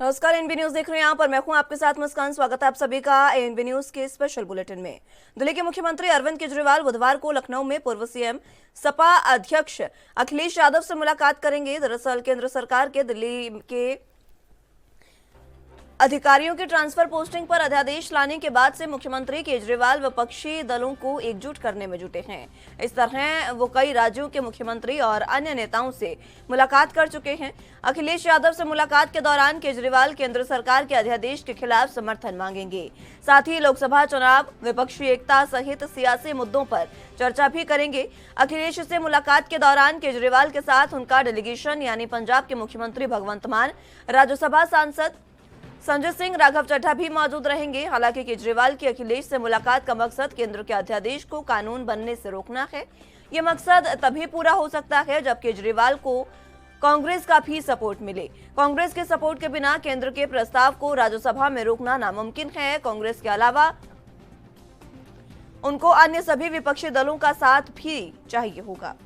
नमस्कार, NB news देख रहे हैं यहाँ पर। मैं हूं आपके साथ मुस्कान। स्वागत है आप सभी का एनबी न्यूज के स्पेशल बुलेटिन में। दिल्ली के मुख्यमंत्री अरविंद केजरीवाल बुधवार को लखनऊ में पूर्व सीएम सपा अध्यक्ष अखिलेश यादव से मुलाकात करेंगे। दरअसल केंद्र सरकार के दिल्ली के अधिकारियों की ट्रांसफर पोस्टिंग पर अध्यादेश लाने के बाद से मुख्यमंत्री केजरीवाल विपक्षी दलों को एकजुट करने में जुटे हैं। इस तरह वो कई राज्यों के मुख्यमंत्री और अन्य नेताओं से मुलाकात कर चुके हैं। अखिलेश यादव से मुलाकात के दौरान केजरीवाल केंद्र सरकार के अध्यादेश के खिलाफ समर्थन मांगेंगे। साथ ही लोकसभा चुनाव, विपक्षी एकता सहित सियासी मुद्दों पर चर्चा भी करेंगे। अखिलेश से मुलाकात के दौरान केजरीवाल के साथ उनका डेलीगेशन यानी पंजाब के मुख्यमंत्री भगवंत मान, राज्यसभा सांसद संजय सिंह, राघव चड्ढा भी मौजूद रहेंगे। हालांकि केजरीवाल की अखिलेश से मुलाकात का मकसद केंद्र के अध्यादेश को कानून बनने से रोकना है। ये मकसद तभी पूरा हो सकता है जब केजरीवाल को कांग्रेस का भी सपोर्ट मिले। कांग्रेस के सपोर्ट के बिना केंद्र के प्रस्ताव को राज्यसभा में रोकना नामुमकिन है। कांग्रेस के अलावा उनको अन्य सभी विपक्षी दलों का साथ भी चाहिए होगा।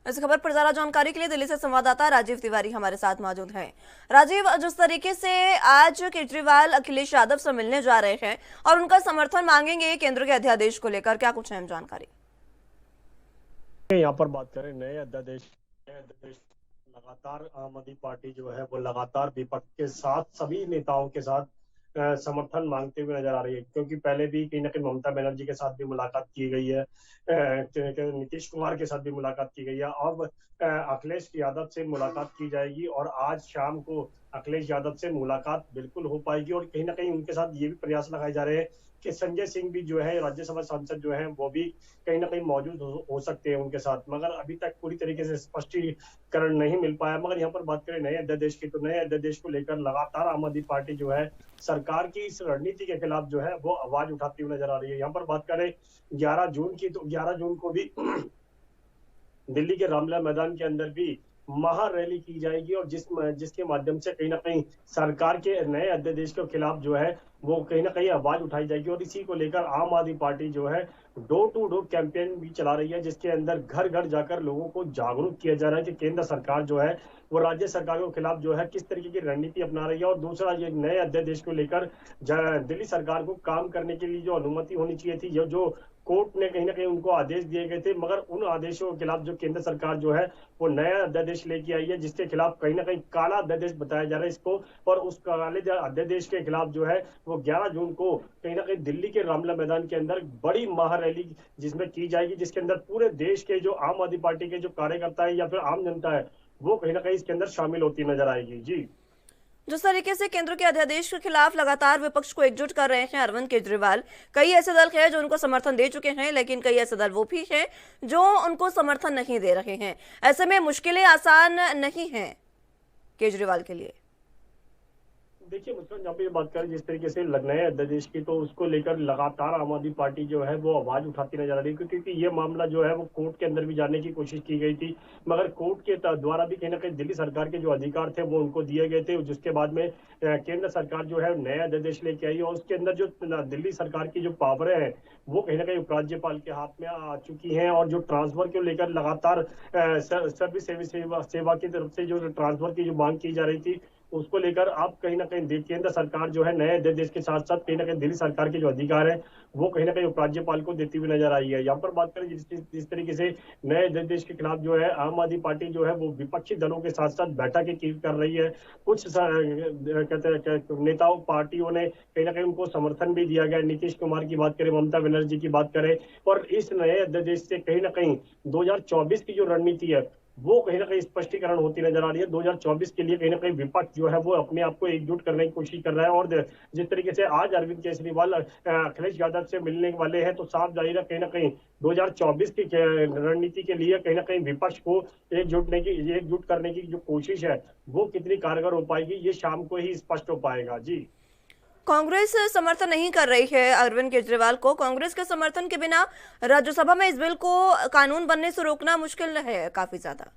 इस खबर पर ज्यादा जानकारी के लिए दिल्ली से संवाददाता राजीव तिवारी हमारे साथ मौजूद हैं। राजीव, जिस तरीके से आज केजरीवाल अखिलेश यादव से मिलने जा रहे हैं और उनका समर्थन मांगेंगे केंद्र के अध्यादेश को लेकर, क्या कुछ अहम जानकारी? यहाँ पर बात करें नए अध्यादेश लगातार आम आदमी पार्टी जो है वो लगातार विपक्ष के साथ, सभी नेताओं के साथ समर्थन मांगते हुए नजर आ रही है। क्योंकि पहले भी कहीं ना कहीं ममता बनर्जी के साथ भी मुलाकात की गई है, नीतीश कुमार के साथ भी मुलाकात की गई है, और अखिलेश यादव से मुलाकात की जाएगी। और आज शाम को अखिलेश यादव से मुलाकात बिल्कुल हो पाएगी। और कहीं ना कहीं उनके साथ ये भी प्रयास लगाए जा रहे हैं कि संजय सिंह भी जो है, राज्यसभा सांसद जो है, वो भी कहीं ना कहीं मौजूद हो सकते हैं उनके साथ। मगर अभी तक पूरी तरीके से स्पष्टीकरण नहीं मिल पाया। मगर यहाँ पर बात करें नए अध्यादेश की, तो नए अध्यादेश को लेकर लगातार आम आदमी पार्टी जो है सरकार की इस रणनीति के खिलाफ जो है वो आवाज उठाती हुई नजर आ रही है। यहाँ पर बात करें 11 जून की, तो 11 जून को भी दिल्ली के रामलीला मैदान के अंदर भी महा रैली की जाएगी। और जिसके माध्यम से कहीं ना कहीं सरकार के नए अध्यादेश के खिलाफ जो है वो कहीं ना कहीं आवाज उठाई जाएगी। और इसी को लेकर आम आदमी पार्टी जो है डोर टू डोर कैंपेन भी चला रही है, जिसके अंदर घर घर जाकर लोगों को जागरूक किया जा रहा है कि केंद्र सरकार जो है वो राज्य सरकारों के खिलाफ जो है किस तरीके की रणनीति अपना रही है। और दूसरा, ये नए अध्यादेश को लेकर दिल्ली सरकार को काम करने के लिए जो अनुमति होनी चाहिए थी, जो कोर्ट ने कहीं ना कहीं उनको आदेश दिए गए थे, मगर उन आदेशों के खिलाफ जो केंद्र सरकार जो है वो नया अध्यादेश लेके आई है, जिसके खिलाफ कहीं ना कहीं काला अध्यादेश बताया जा रहा है इसको। और उस काले अध्यादेश के खिलाफ जो है वो 11 जून को कहीं ना कहीं दिल्ली के रामलीला मैदान के अंदर बड़ी महारैली जिसमें की जाएगी, जिसके अंदर पूरे देश के जो आम आदमी पार्टी के जो कार्यकर्ता है या फिर आम जनता है वो कहीं ना कहीं इसके अंदर शामिल होती नजर आएगी। जी, जिस तरीके से केंद्र के अध्यादेश के खिलाफ लगातार विपक्ष को एकजुट कर रहे हैं अरविंद केजरीवाल, कई ऐसे दल हैं जो उनको समर्थन दे चुके हैं, लेकिन कई ऐसे दल वो भी हैं जो उनको समर्थन नहीं दे रहे हैं। ऐसे में मुश्किलें आसान नहीं हैं केजरीवाल के लिए। देखिए मुझको जहाँ पे बात करें जिस तरीके से नए अध्यादेश की, तो उसको लेकर लगातार आम आदमी पार्टी जो है वो आवाज उठाती नजर आ रही है। क्योंकि ये मामला जो है वो कोर्ट के अंदर भी जाने की कोशिश की गई थी, मगर कोर्ट के द्वारा भी कहीं ना कहीं दिल्ली सरकार के जो अधिकार थे वो उनको दिए गए थे। जिसके बाद में केंद्र सरकार जो है नया अध्यादेश लेके आई, और उसके अंदर जो दिल्ली सरकार की जो पावरें हैं वो कहीं ना कहीं उपराज्यपाल के हाथ में आ चुकी हैं। और जो ट्रांसफर को लेकर लगातार सर्विस सेवा की तरफ से जो ट्रांसफर की जो मांग की जा रही थी, उसको लेकर अब कहीं ना कहीं केंद्र सरकार जो है नए अध्यादेश के साथ साथ कहीं ना कहीं दिल्ली सरकार के जो अधिकार है वो कहीं ना कहीं उपराज्यपाल को देती हुई नजर आई है। यहाँ पर बात करें जिस तरीके से नए अध्यादेश के खिलाफ जो है आम आदमी पार्टी जो है वो विपक्षी दलों के साथ साथ बैठकें कर रही है। कुछ नेताओं पार्टियों ने कहीं ना कहीं उनको समर्थन भी दिया गया। नीतीश कुमार की बात करें, ममता बनर्जी की बात करें, और इस नए अध्यादेश से कहीं ना कहीं 2024 की जो रणनीति है वो कहीं ना कहीं स्पष्टीकरण होती नजर आ रही है। 2024 के लिए कहीं ना कहीं विपक्ष जो है वो अपने आप को एकजुट करने की कोशिश कर रहा है। और जिस तरीके से आज अरविंद केजरीवाल अखिलेश यादव से मिलने वाले हैं, तो साफ जाहिर है कहीं ना कहीं 2024 की रणनीति के लिए कहीं ना कहीं विपक्ष को एकजुट करने की जो कोशिश है वो कितनी कारगर हो पाएगी, ये शाम को ही स्पष्ट हो पाएगा। जी। कांग्रेस समर्थन नहीं कर रही है अरविंद केजरीवाल को। कांग्रेस के समर्थन के बिना राज्यसभा में इस बिल को कानून बनने से रोकना मुश्किल है काफी ज्यादा।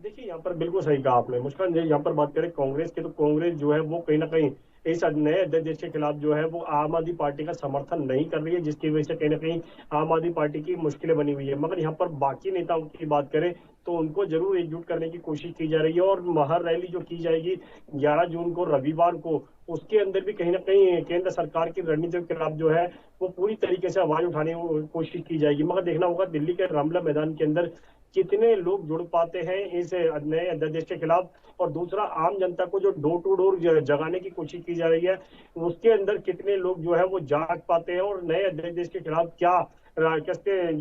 देखिए, यहाँ पर बिल्कुल सही कहा आपने। मुस्कान जी, यहाँ पर बात करें कांग्रेस की, तो कांग्रेस जो है वो कहीं ना कहीं इस नए अध्यादेश के खिलाफ जो है वो आम आदमी पार्टी का समर्थन नहीं कर रही है, जिसकी वजह से कहीं ना कहीं आम आदमी पार्टी की मुश्किलें बनी हुई है। मगर यहाँ पर बाकी नेताओं की बात करें तो उनको जरूर एकजुट करने की कोशिश की जा रही है। और महार रैली जो की जाएगी 11 जून को रविवार को, उसके अंदर भी कहीं ना कहीं केंद्र सरकार की रणनीति के खिलाफ जो है वो पूरी तरीके से आवाज उठाने की कोशिश की जाएगी। मगर देखना होगा दिल्ली के रामलीला मैदान के अंदर कितने लोग जुड़ पाते हैं इस नए अध्यादेश के खिलाफ। और दूसरा, आम जनता को जो डोर टू डोर जगाने की कोशिश की जा रही है, उसके अंदर कितने लोग जो है वो जाग पाते हैं और नए अध्यादेश के खिलाफ क्या कहते हैं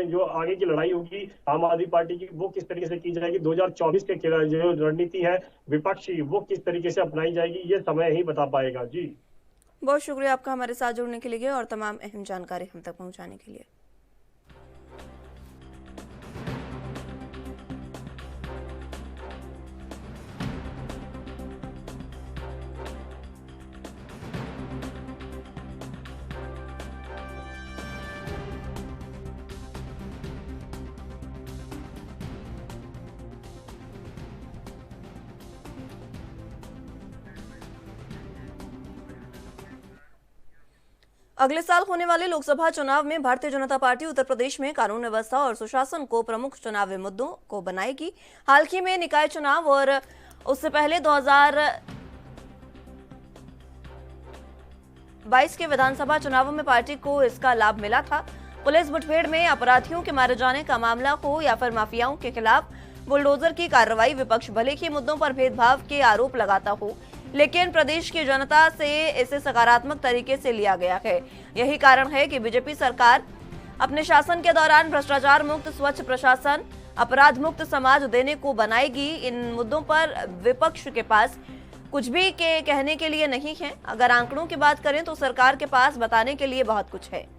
जो आगे की लड़ाई होगी आम आदमी पार्टी की, वो किस तरीके से की जाएगी। 2024 के खिलाफ जो रणनीति है विपक्षी, वो किस तरीके से अपनाई जाएगी, ये समय ही बता पाएगा। जी, बहुत शुक्रिया आपका हमारे साथ जुड़ने के लिए और तमाम अहम जानकारी हम तक पहुंचाने के लिए। अगले साल होने वाले लोकसभा चुनाव में भारतीय जनता पार्टी उत्तर प्रदेश में कानून व्यवस्था और सुशासन को प्रमुख चुनावी मुद्दों को बनाएगी। हाल ही में निकाय चुनाव और उससे पहले 2022 के विधानसभा चुनावों में पार्टी को इसका लाभ मिला था। पुलिस मुठभेड़ में अपराधियों के मारे जाने का मामला हो या फिर माफियाओं के खिलाफ बुलडोजर की कार्रवाई, विपक्ष भले ही मुद्दों पर भेदभाव के आरोप लगाता हो, लेकिन प्रदेश की जनता से इसे सकारात्मक तरीके से लिया गया है। यही कारण है कि बीजेपी सरकार अपने शासन के दौरान भ्रष्टाचार मुक्त, स्वच्छ प्रशासन, अपराध मुक्त समाज देने को बनाएगी। इन मुद्दों पर विपक्ष के पास कुछ भी कहने के लिए नहीं है। अगर आंकड़ों की बात करें तो सरकार के पास बताने के लिए बहुत कुछ है।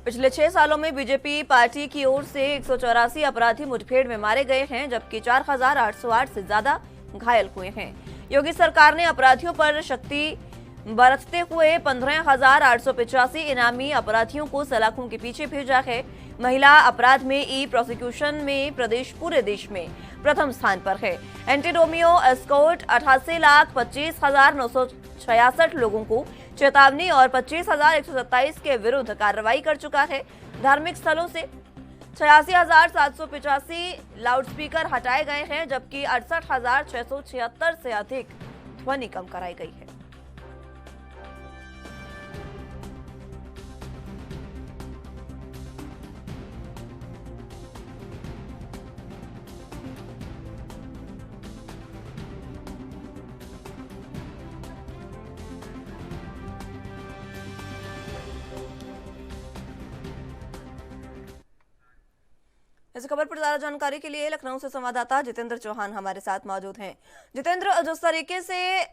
पिछले 6 सालों में बीजेपी पार्टी की ओर से 184 अपराधी मुठभेड़ में मारे गए हैं, जबकि 4808 से ज्यादा घायल हुए हैं। योगी सरकार ने अपराधियों पर शक्ति बरतते हुए 15,885 इनामी अपराधियों को सलाखों के पीछे भेजा है। महिला अपराध में ई प्रोसिक्यूशन में प्रदेश पूरे देश में प्रथम स्थान पर है। एंटी रोमियो एस्कॉर्ट 88,25,966 लोगों को चेतावनी और 25,127 के विरुद्ध कार्रवाई कर चुका है। धार्मिक स्थलों से 86,785 लाउडस्पीकर हटाए गए हैं, जबकि 68,676 से अधिक ध्वनि कम कराई गई है। इस खबर पर ज्यादा जानकारी के लिए लखनऊ से संवाददाता जितेंद्र चौहान हमारे साथ मौजूद हैं। जितेंद्र, जिस तरीके से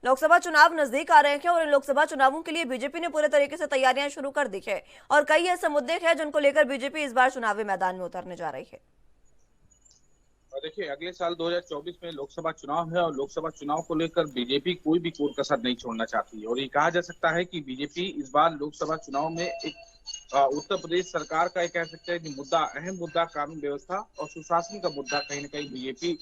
लोकसभा चुनाव नजदीक आ रहे हैं और इन लोकसभा चुनावों के लिए बीजेपी ने पूरे तरीके से तैयारियां शुरू कर दी है और कई ऐसे मुद्दे हैं जिनको लेकर बीजेपी इस बार चुनावी मैदान में उतरने जा रही है। देखिए, अगले साल 2024 में लोकसभा चुनाव है और लोकसभा चुनाव को लेकर बीजेपी कोई भी कोर कसर नहीं छोड़ना चाहती है। और ये कहा जा सकता है कि बीजेपी इस बार लोकसभा चुनाव में एक उत्तर प्रदेश सरकार का कह सकते हैं कि मुद्दा, अहम मुद्दा कानून व्यवस्था और सुशासन का मुद्दा कहीं न कहीं बीजेपी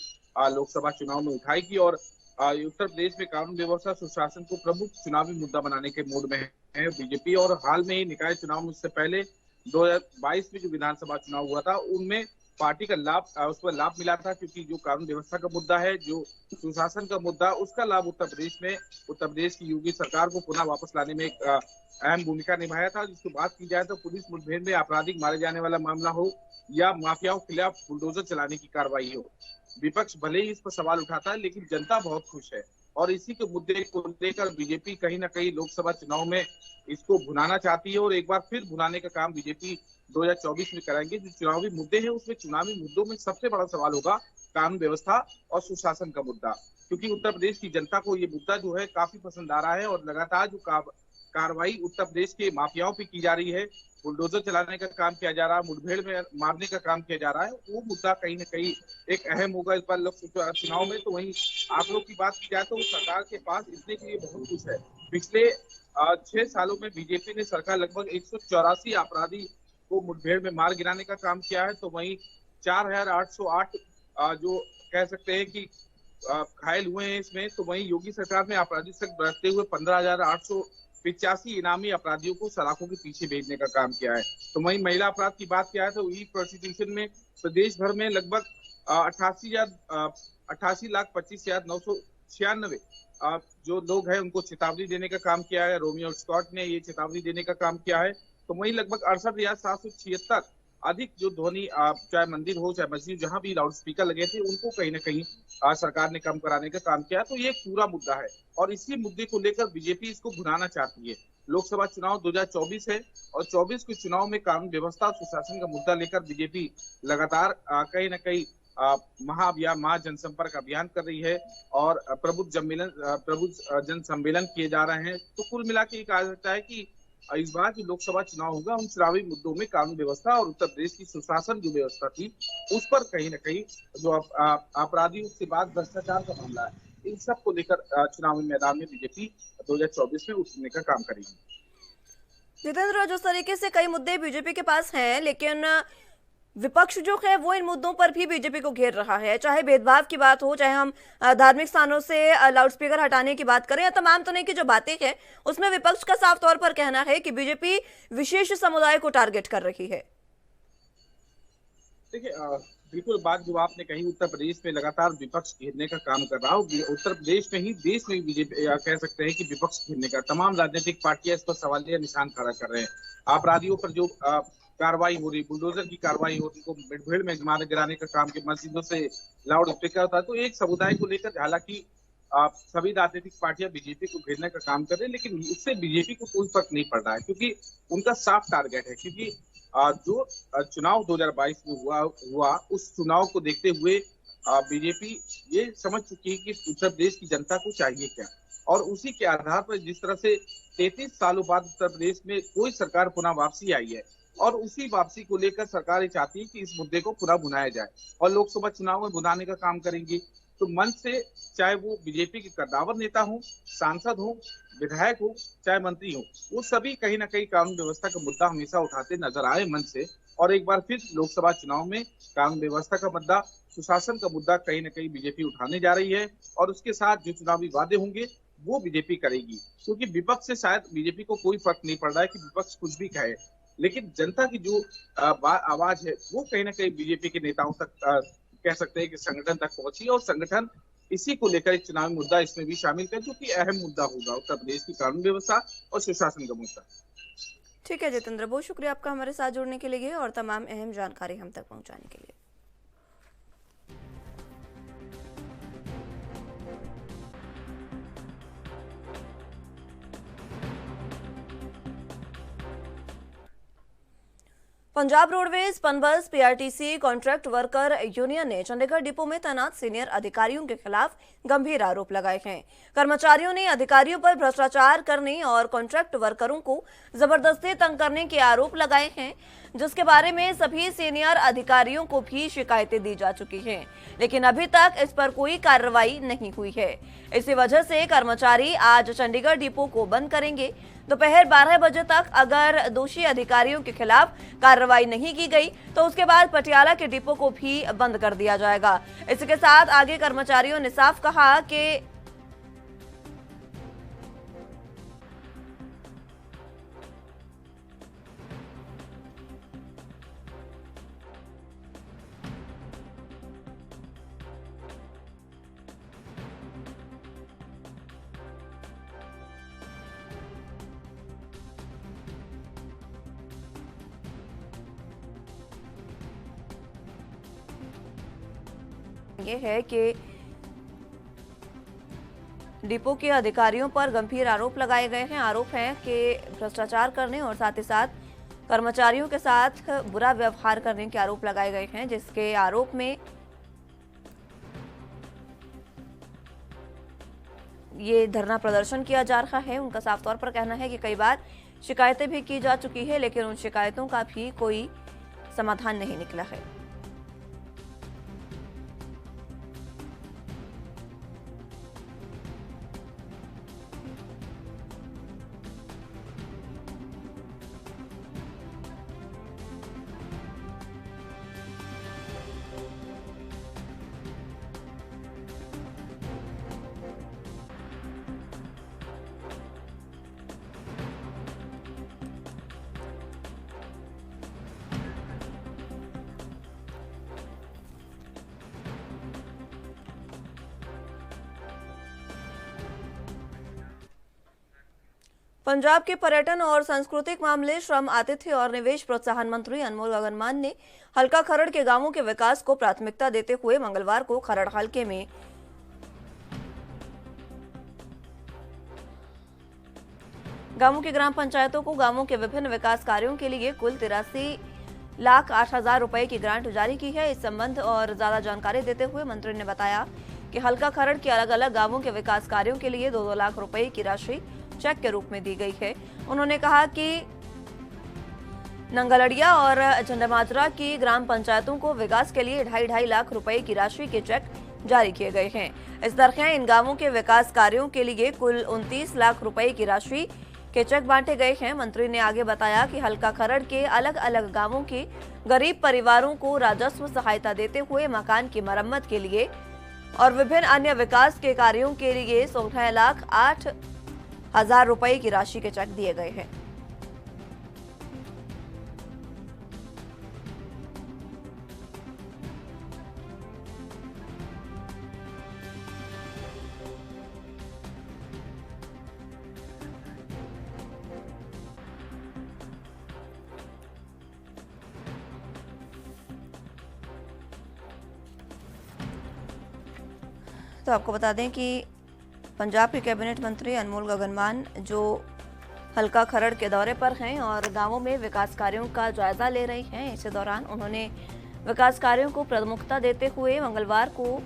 लोकसभा चुनाव में उठाएगी। और उत्तर प्रदेश में कानून व्यवस्था सुशासन को प्रमुख चुनावी मुद्दा बनाने के मूड में है बीजेपी। और हाल में ही निकाय चुनाव में उससे पहले 2022 में जो विधानसभा चुनाव हुआ था उनमें पार्टी का लाभ, उस पर लाभ मिला था, क्योंकि जो कानून व्यवस्था का मुद्दा है, जो सुशासन का मुद्दा, उसका लाभ उत्तर प्रदेश की योगी सरकार को पुनः वापस लाने में एक अहम भूमिका निभाया था। जिसकी बात की जाए तो पुलिस मुठभेड़ में आपराधिक मारे जाने वाला मामला हो या माफियाओं के खिलाफ बुलडोजर चलाने की कार्रवाई हो, विपक्ष भले ही इस पर सवाल उठाता है, लेकिन जनता बहुत खुश है। और इसी के मुद्दे को लेकर बीजेपी कहीं ना कहीं लोकसभा चुनाव में इसको भुनाना चाहती है और एक बार फिर भुनाने का काम बीजेपी 2024 में करेंगे। जो चुनावी मुद्दे हैं उसमें चुनावी मुद्दों में सबसे बड़ा सवाल होगा कानून व्यवस्था और सुशासन का मुद्दा, क्योंकि उत्तर प्रदेश की जनता को ये मुद्दा जो है काफी पसंद आ रहा है और लगातार जो कार्रवाई उत्तर प्रदेश के माफियाओं पे की जा रही है, बुलडोजर चलाने का काम किया जा रहा है, मुठभेड़ में मारने का काम किया जा रहा है, वो मुद्दा कहीं ना कहीं एक अहम होगा इस बार लोकसभा चुनाव में। तो वहीं आंकड़ों की बात की जाए तो सरकार के पास इसने के लिए बहुत कुछ है। पिछले 6 सालों में बीजेपी ने सरकार लगभग 184 अपराधी को मुठभेड़ में मार गिराने का काम किया है, तो वहीं 4808 जो कह सकते हैं कि घायल हुए हैं इसमें। तो वहीं योगी सरकार ने आपराधिक शक्ति बरतते हुए 15,885 इनामी अपराधियों को सलाखों के पीछे भेजने का काम किया है। तो वहीं महिला अपराध की बात किया है तो ई प्रोस्टिट्यूशन में प्रदेश भर में लगभग 88,25,996 जो लोग हैं उनको चेतावनी देने का काम किया है। रोमियो स्कॉट ने ये चेतावनी देने का काम किया है। तो वहीं लगभग 68,776 अधिक जो ध्वनि चाहे मंदिर हो चाहे मस्जिद जहां भी लाउड स्पीकर लगे थे उनको कहीं ना कहीं सरकार ने कम कराने का काम किया। तो ये एक पूरा मुद्दा है और इसी मुद्दे को लेकर बीजेपी इसको भुनाना चाहती है। लोकसभा चुनाव 2024 है और 24 के चुनाव में कानून व्यवस्था और सुशासन का मुद्दा लेकर बीजेपी लगातार कहीं ना कहीं महाअभियान जनसंपर्क अभियान कर रही है और प्रबुद्ध जन सम्मेलन किए जा रहे हैं। तो कुल मिला के कहा जाता है कि इस बार जो लोकसभा चुनाव होगा उन चुनावी मुद्दों में कानून व्यवस्था और उत्तर प्रदेश की सुशासन जो व्यवस्था थी उस पर कहीं ना कहीं जो अपराधियों से बाद भ्रष्टाचार का मामला है, इन सब को लेकर चुनावी मैदान में बीजेपी 2024 में उतरने का काम करेगी। जितेंद्र, जिस तरीके से कई मुद्दे बीजेपी के पास हैं, लेकिन विपक्ष जो है वो इन मुद्दों पर भी बीजेपी को घेर रहा है, चाहे भेदभाव की बात हो, चाहे हम धार्मिक स्थानों से लाउडस्पीकर हटाने की बात करें या तमाम तरह की जो बातें हैं, उसमें विपक्ष का साफ तौर पर कहना है कि बीजेपी विशेष समुदाय को टारगेट कर रही है। देखिए, बिल्कुल बात जो आपने कही, उत्तर प्रदेश में लगातार विपक्ष घेरने का काम कर रहा हो। उत्तर प्रदेश में ही देश में बीजेपी कह सकते हैं कि विपक्ष घेरने का तमाम राजनीतिक पार्टियां इस पर सवालिया निशान खड़ा कर रहे हैं। अपराधियों पर जो कार्रवाई हो रही, बुलडोजर की कार्रवाई हो रही, को मुठभेड़ में मार गिराने का काम के मस्जिदों से लाउड स्पीकर होता है, तो एक समुदाय को लेकर हालांकि सभी राजनीतिक पार्टियां बीजेपी को घेरने का काम कर रही है, लेकिन इससे बीजेपी को कोई फर्क नहीं पड़ रहा है क्योंकि उनका साफ टारगेट है। क्योंकि जो चुनाव 2022 में हुआ उस चुनाव को देखते हुए बीजेपी ये समझ चुकी है कि उत्तर प्रदेश की जनता को चाहिए क्या, और उसी के आधार पर जिस तरह से 33 सालों बाद उत्तर प्रदेश में कोई सरकार पुनः वापसी आई है और उसी वापसी को लेकर सरकार ये चाहती है कि इस मुद्दे को पुनः भुनाया जाए और लोकसभा चुनाव में भुनाने का काम करेंगी। तो मंच से चाहे वो बीजेपी के कद्दावर नेता हो, सांसद हो, विधायक हो, चाहे मंत्री हो, वो सभी कहीं ना कहीं कानून व्यवस्था का मुद्दा हमेशा उठाते नजर आए मंच से। और एक बार फिर लोकसभा चुनाव में कानून व्यवस्था का मुद्दा, सुशासन का मुद्दा कहीं ना कहीं बीजेपी उठाने जा रही है और उसके साथ जो चुनावी वादे होंगे वो बीजेपी करेगी। क्योंकि विपक्ष से शायद बीजेपी को कोई फर्क नहीं पड़ रहा है कि विपक्ष कुछ भी कहे, लेकिन जनता की जो आवाज है वो कहीं ना कहीं बीजेपी के नेताओं तक कह सकते हैं कि संगठन तक पहुंची और संगठन इसी को लेकर एक चुनावी मुद्दा इसमें भी शामिल कर, जो कि अहम मुद्दा होगा उत्तर प्रदेश की कानून व्यवस्था और सुशासन का मुद्दा। ठीक है जितेंद्र, बहुत शुक्रिया आपका हमारे साथ जुड़ने के लिए और तमाम अहम जानकारी हम तक पहुंचाने के लिए। Punjab roadways, PUNBUS, PRTC contract worker union ने चंडीगढ़ डिपो में तैनात सीनियर अधिकारियों के खिलाफ गंभीर आरोप लगाए हैं। कर्मचारियों ने अधिकारियों पर भ्रष्टाचार करने और कॉन्ट्रैक्ट वर्करों को जबरदस्ती तंग करने के आरोप लगाए हैं, जिसके बारे में सभी सीनियर अधिकारियों को भी शिकायतें दी जा चुकी हैं, लेकिन अभी तक इस पर कोई कार्रवाई नहीं हुई है। इसी वजह से कर्मचारी आज चंडीगढ़ डिपो को बंद करेंगे। दोपहर 12 बजे तक अगर दोषी अधिकारियों के खिलाफ कार्रवाई नहीं की गई तो उसके बाद पटियाला के डिपो को भी बंद कर दिया जाएगा। इसके साथ आगे कर्मचारियों ने साफ कहा कि ये है कि डिपो के अधिकारियों पर गंभीर आरोप लगाए गए हैं। आरोप है कि भ्रष्टाचार करने और साथ ही साथ कर्मचारियों के साथ बुरा व्यवहार करने के आरोप लगाए गए हैं, जिसके आरोप में ये धरना प्रदर्शन किया जा रहा है। उनका साफ तौर पर कहना है कि कई बार शिकायतें भी की जा चुकी है, लेकिन उन शिकायतों का भी कोई समाधान नहीं निकला है। पंजाब के पर्यटन और सांस्कृतिक मामले, श्रम, आतिथ्य और निवेश प्रोत्साहन मंत्री अनमोल गगनमान ने हल्का खरड़ के गांवों के विकास को प्राथमिकता देते हुए मंगलवार को खरड़ हल्के में गांवों की ग्राम पंचायतों को गांवों के विभिन्न विकास कार्यों के लिए कुल 83,08,000 रुपए की ग्रांट जारी की है। इस संबंध और ज्यादा जानकारी देते हुए मंत्री ने बताया कि हल्का खरड़ के अलग अलग गांवों के विकास कार्यों के लिए 2-2 लाख रुपए की राशि चेक के रूप में दी गई है। उन्होंने कहा कि नंगलड़िया और झंडमाजरा की ग्राम पंचायतों को विकास के लिए 2.5 लाख रुपए की राशि के चेक जारी किए गए हैं। इस तरह इन गांवों के विकास कार्यों के लिए कुल 29 लाख रुपए की राशि के चेक बांटे गए हैं। मंत्री ने आगे बताया कि हल्का खरड़ के अलग अलग गांवों के गरीब परिवारों को राजस्व सहायता देते हुए मकान की मरम्मत के लिए और विभिन्न अन्य विकास के कार्यों के लिए 16,08,000 रुपए की राशि के चेक दिए गए हैं। तो आपको बता दें कि पंजाब के कैबिनेट मंत्री अनमोल गगनमान जो हल्का खरड़ के दौरे पर हैं और गांवों में विकास कार्यों का जायजा ले रही हैं, इसी दौरान उन्होंने विकास कार्यों को प्रमुखता देते हुए मंगलवार को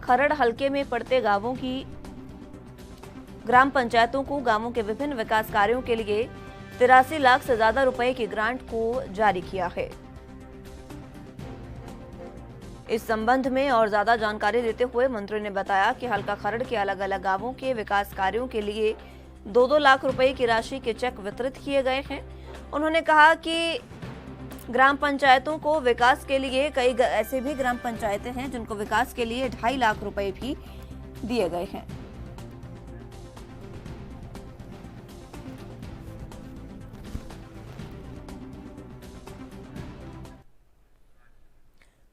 खरड़ हल्के में पड़ते गांवों की ग्राम पंचायतों को गांवों के विभिन्न विकास कार्यों के लिए 83 लाख से ज्यादा रुपए की ग्रांट को जारी किया है। इस संबंध में और ज्यादा जानकारी देते हुए मंत्री ने बताया कि हल्का खरड़ के अलग अलग गांवों के विकास कार्यों के लिए 2-2 लाख रुपए की राशि के चेक वितरित किए गए हैं। उन्होंने कहा कि ग्राम पंचायतों को विकास के लिए कई ऐसे भी ग्राम पंचायतें हैं जिनको विकास के लिए 2.5 लाख रुपए भी दिए गए हैं।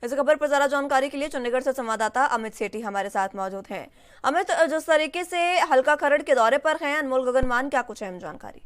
इस खबर पर ज्यादा जानकारी के लिए चंडीगढ़ से संवाददाता अमित सेठी हमारे साथ मौजूद हैं। अमित, जिस तरीके से हल्का खरड़ के दौरे पर हैं अनमोल गगनमान, क्या कुछ अहम जानकारी?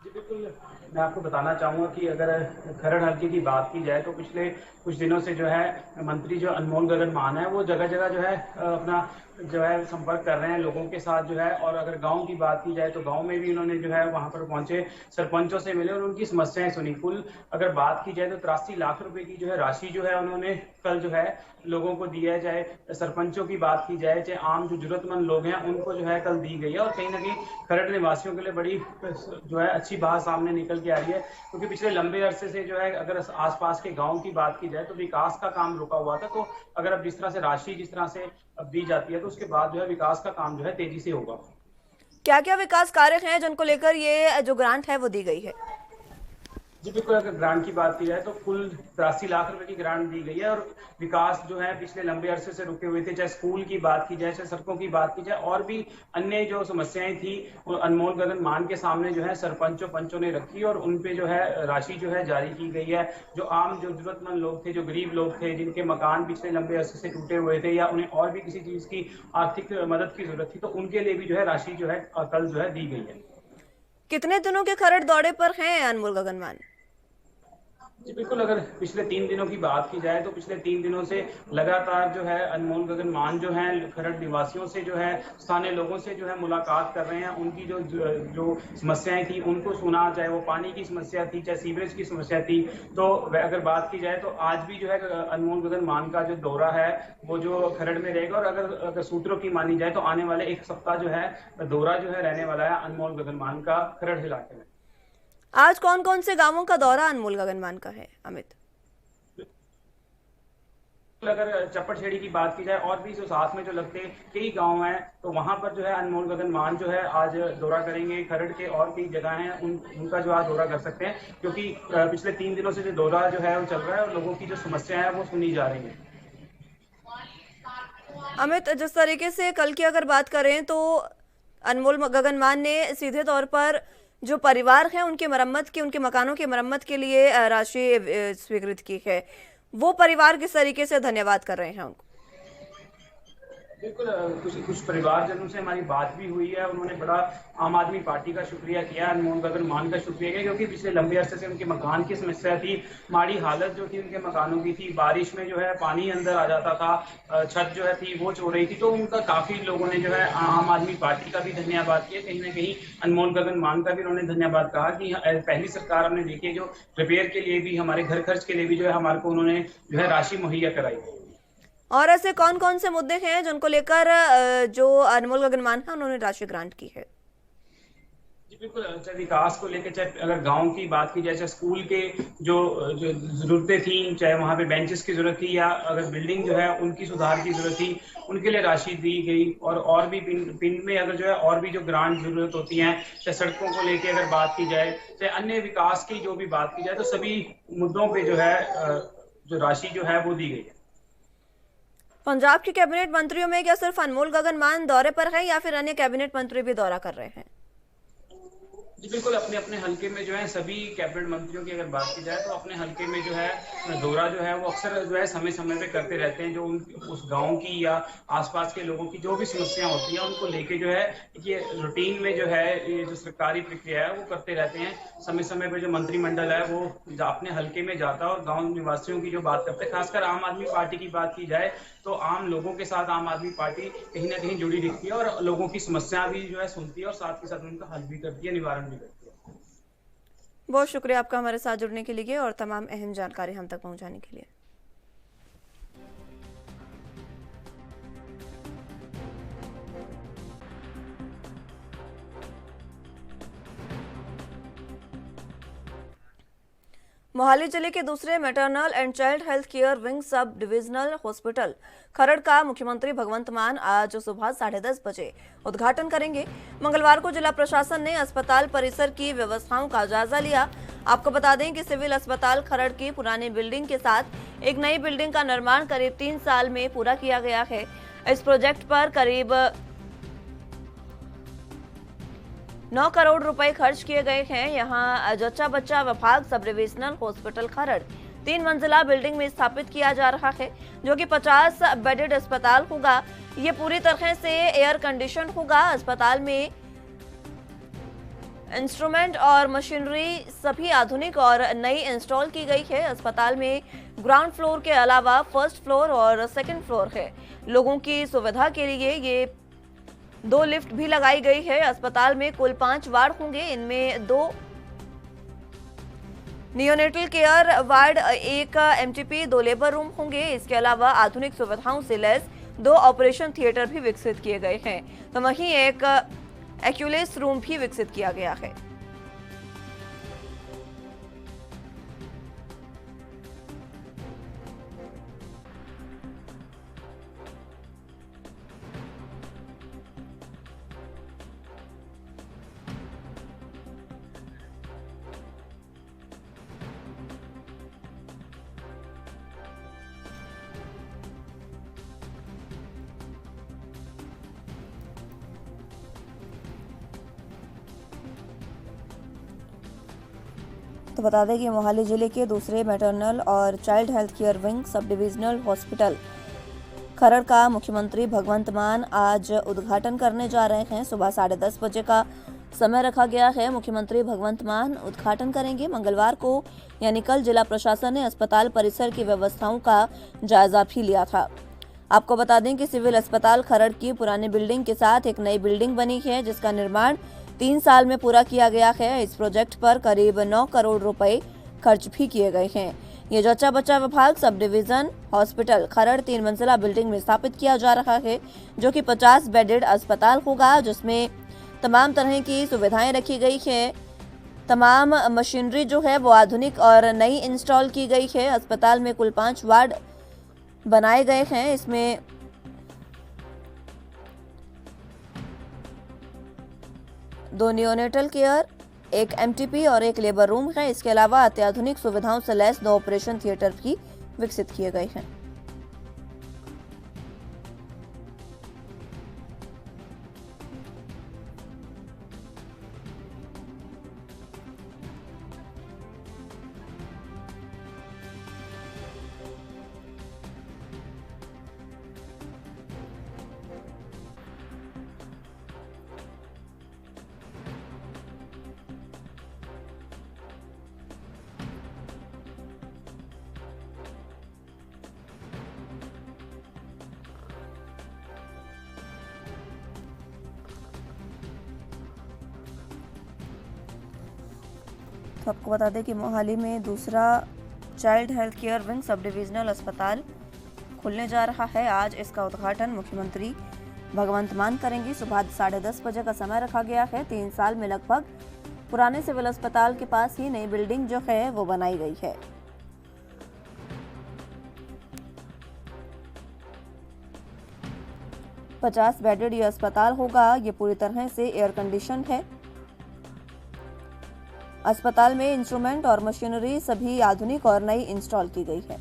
जी बिल्कुल, मैं आपको बताना चाहूँगा कि अगर खरड़ हल्के की बात की जाए तो पिछले कुछ दिनों से जो है मंत्री जो अनमोल गगनमान है वो जगह जगह जो है अपना जो है संपर्क कर रहे हैं लोगों के साथ जो है। और अगर गांव की बात की जाए तो गांव में भी उन्होंने जो है वहां पर पहुंचे, सरपंचों से मिले और उनकी समस्याएं सुनी। कुल अगर बात की जाए तो 83 लाख रुपए की जो है राशि जो है उन्होंने कल जो है लोगों को दिया है। चाहे सरपंचों की बात की जाए, चाहे आम जो जरूरतमंद लोग हैं उनको जो है कल दी गई है। और कहीं ना कहीं खरड़ निवासियों के लिए बड़ी जो है अच्छी बात सामने निकल के आ रही है, क्योंकि पिछले लंबे अरसे से जो है अगर आसपास के गाँव की बात की जाए तो विकास का काम रुका हुआ था। तो अगर अब जिस तरह से राशि जिस तरह से अब दी जाती है तो उसके बाद जो है विकास का काम जो है तेजी से होगा। क्या क्या विकास कार्य हैं जिनको लेकर ये जो ग्रांट है वो दी गई है? जी बिल्कुल, अगर ग्रांट की बात की जाए तो कुल 83 लाख रुपए की ग्रांट दी गई है। और विकास जो है पिछले लंबे अरसे से रुके हुए थे, चाहे स्कूल की बात की जाए, चाहे सड़कों की बात की जाए, और भी अन्य जो समस्याएं थी वो अनमोल गगनमान के सामने जो है सरपंचों पंचों ने रखी और उन पे जो है राशि जो है जारी की गई है। जो आम जो जरूरतमंद लोग थे, जो गरीब लोग थे, जिनके मकान पिछले लंबे अरसे से टूटे हुए थे या उन्हें और भी किसी चीज की आर्थिक मदद की जरूरत थी, तो उनके लिए भी जो है राशि जो है कल जो है दी गई है। कितने दिनों के खरड़ दौरे पर हैं अनमोल गगनमान? जी बिल्कुल, अगर पिछले 3 दिनों की बात की जाए तो पिछले 3 दिनों से लगातार जो है अनमोल गगन मान जो हैं खरड़ निवासियों से जो है स्थानीय लोगों से जो है मुलाकात कर रहे हैं। उनकी जो समस्याएं थी उनको सुना, चाहे वो पानी की समस्या थी, चाहे सीवरेज की समस्या थी। तो अगर बात की जाए तो आज भी जो है अनमोल गगन मान का जो दौरा है वो जो खरड़ में रहेगा, और अगर सूत्रों की मानी जाए तो आने वाले 1 सप्ताह जो है दौरा जो है रहने वाला है अनमोल गगन मान का खरड़ इलाके में। आज कौन कौन से गांवों का दौरा अनमोल गगनमान का है अमित? अगर चप्पड़छेड़ी की बात की जाए और भी जो साथ में जो लगते कई गांव हैं तो वहां पर जो है अनमोल गगन मान जो है आज दौरा करेंगे। खरड़ के और कई जगह हैं उनका जो आज दौरा कर सकते हैं, क्योंकि पिछले 3 दिनों से जो दौरा जो है वो चल रहा है और लोगों की जो समस्या है वो सुनी जा रही है। अमित, जिस तरीके से कल की अगर बात करें तो अनमोल गगनमान ने सीधे तौर पर जो परिवार हैं उनके मरम्मत की, उनके मकानों की मरम्मत के लिए राशि स्वीकृत की है। वो परिवार किस तरीके से धन्यवाद कर रहे हैं उनको? बिल्कुल, कुछ परिवारजनों से हमारी बात भी हुई है। उन्होंने बड़ा आम आदमी पार्टी का शुक्रिया किया, अनमोल गगन मान का शुक्रिया किया, क्योंकि पिछले लंबे अरसे से उनके मकान की समस्या थी, माड़ी हालत जो थी उनके मकानों की थी, बारिश में जो है पानी अंदर आ जाता था, छत जो है थी वो चो रही थी। तो उनका काफी लोगों ने जो है आम आदमी पार्टी का भी धन्यवाद किया, कहीं ना कहीं अनमोल गगन मान का भी उन्होंने धन्यवाद कहा कि पहली सरकार हमने देखी है जो रिपेयर के लिए भी, हमारे घर खर्च के लिए भी जो है हमारे को उन्होंने जो है राशि मुहैया कराई। और ऐसे कौन कौन से मुद्दे हैं जिनको लेकर जो अनमोल गगनमान है उन्होंने राशि ग्रांट की है? जी बिल्कुल, चाहे विकास को लेकर, चाहे अगर गांव की बात की जाए, चाहे स्कूल के जो जरूरतें थी, चाहे वहां पे बेंचेस की जरूरत थी, या अगर बिल्डिंग जो है उनकी सुधार की जरूरत थी, उनके लिए राशि दी गई। और भी पिंड में अगर जो है और भी जो ग्रांट जरूरत होती हैं, चाहे सड़कों को लेकर अगर बात की जाए, चाहे अन्य विकास की जो भी बात की जाए, तो सभी मुद्दों पे जो है जो राशि जो है वो दी गई है। पंजाब के कैबिनेट मंत्रियों में क्या सिर्फ अनमोल गगनमान दौरे पर है या फिर अन्य कैबिनेट मंत्री भी दौरा कर रहे हैं? जी बिल्कुल, अपने अपने हलके में जो है सभी कैबिनेट मंत्रियों की अगर बात की जाए तो अपने हलके में जो है दौरा जो है वो अक्सर जो है समय समय पे करते रहते हैं। जो उस गांव की या आसपास के लोगों की जो भी समस्या होती हैं उनको लेके जो है ये रूटीन में जो है ये जो सरकारी प्रक्रिया है वो करते रहते हैं। समय समय पे जो मंत्रिमंडल है वो अपने हलके में जाता है और गाँव निवासियों की जो बात करते हैं। खासकर आम आदमी पार्टी की बात की जाए तो आम लोगों के साथ आम आदमी पार्टी कहीं ना कहीं जुड़ी दिखती है और लोगों की समस्या भी जो है सुनती है और साथ के साथ उनका हल भी करती है, निवारण भी करती है। बहुत शुक्रिया आपका हमारे साथ जुड़ने के लिए और तमाम अहम जानकारी हम तक पहुंचाने के लिए। मोहाली जिले के दूसरे maternal and child health care wing sub divisional hospital Kharar का मुख्यमंत्री भगवंत मान आज सुबह 10:30 बजे उद्घाटन करेंगे। मंगलवार को जिला प्रशासन ने अस्पताल परिसर की व्यवस्थाओं का जायजा लिया। आपको बता दें कि सिविल अस्पताल खरड़ की पुरानी बिल्डिंग के साथ एक नई बिल्डिंग का निर्माण करीब 3 साल में पूरा किया गया है। इस प्रोजेक्ट पर करीब 9 करोड़ रुपए खर्च किए गए हैं। यहां जच्चा बच्चा विभाग सब डिविजनल हॉस्पिटल खरड़ 3 मंजिला बिल्डिंग में स्थापित किया जा रहा है, जो कि 50 बेडेड अस्पताल होगा। ये पूरी तरह से एयर कंडीशन होगा। अस्पताल में इंस्ट्रूमेंट और मशीनरी सभी आधुनिक और नई इंस्टॉल की गई है। अस्पताल में ग्राउंड फ्लोर के अलावा फर्स्ट फ्लोर और सेकंड फ्लोर है। लोगों की सुविधा के लिए ये 2 लिफ्ट भी लगाई गई है। अस्पताल में कुल 5 वार्ड होंगे। इनमें 2 neonatal care ward, 1 MTP, 2 labour room होंगे। इसके अलावा आधुनिक सुविधाओं से लैस 2 ऑपरेशन थिएटर भी विकसित किए गए हैं। तो वहीं एक एक्यूलेस रूम भी विकसित किया गया है। तो बता दें कि मोहाली जिले के दूसरे मैटरनल और child health care wing sub divisional hospital Kharar का मुख्यमंत्री भगवंत मान आज उद्घाटन करने जा रहे हैं। सुबह 10:30 बजे का समय रखा गया है। मुख्यमंत्री भगवंत मान उद्घाटन करेंगे। मंगलवार को यानी कल जिला प्रशासन ने अस्पताल परिसर की व्यवस्थाओं का जायजा भी लिया था। आपको बता दें कि सिविल अस्पताल खरड़ की पुरानी बिल्डिंग के साथ एक नई बिल्डिंग बनी है, जिसका निर्माण 3 साल में पूरा किया गया है। इस प्रोजेक्ट पर करीब 9 करोड़ रुपए खर्च भी किए गए हैं। ये जच्चा बच्चा विभाग सब डिवीजन हॉस्पिटल खरड़ 3 मंजिला बिल्डिंग में स्थापित किया जा रहा है, जो कि 50 बेडेड अस्पताल होगा, जिसमें तमाम तरह की सुविधाएं रखी गई है। तमाम मशीनरी जो है वो आधुनिक और नई इंस्टॉल की गई है। अस्पताल में कुल 5 वार्ड बनाए गए हैं। इसमें दो नियोनेटल केयर, एक एमटीपी और एक लेबर रूम है। इसके अलावा अत्याधुनिक सुविधाओं से लैस 2 ऑपरेशन थिएटर भी विकसित किए गए हैं। तो आपको बता दें कि मोहाली में दूसरा child health care wing sub divisional अस्पताल खुलने जा रहा है। आज इसका उद्घाटन मुख्यमंत्री भगवंत मान करेंगे। सुबह 10:30 बजे का समय रखा गया है। 3 साल में लगभग पुराने सिविल अस्पताल के पास ही नई बिल्डिंग जो है वो बनाई गई है। पचास बेडेड ये अस्पताल होगा। ये पूरी तरह से एयर कंडीशन है। अस्पताल में इंस्ट्रूमेंट और मशीनरी सभी आधुनिक और नई इंस्टॉल की गई है।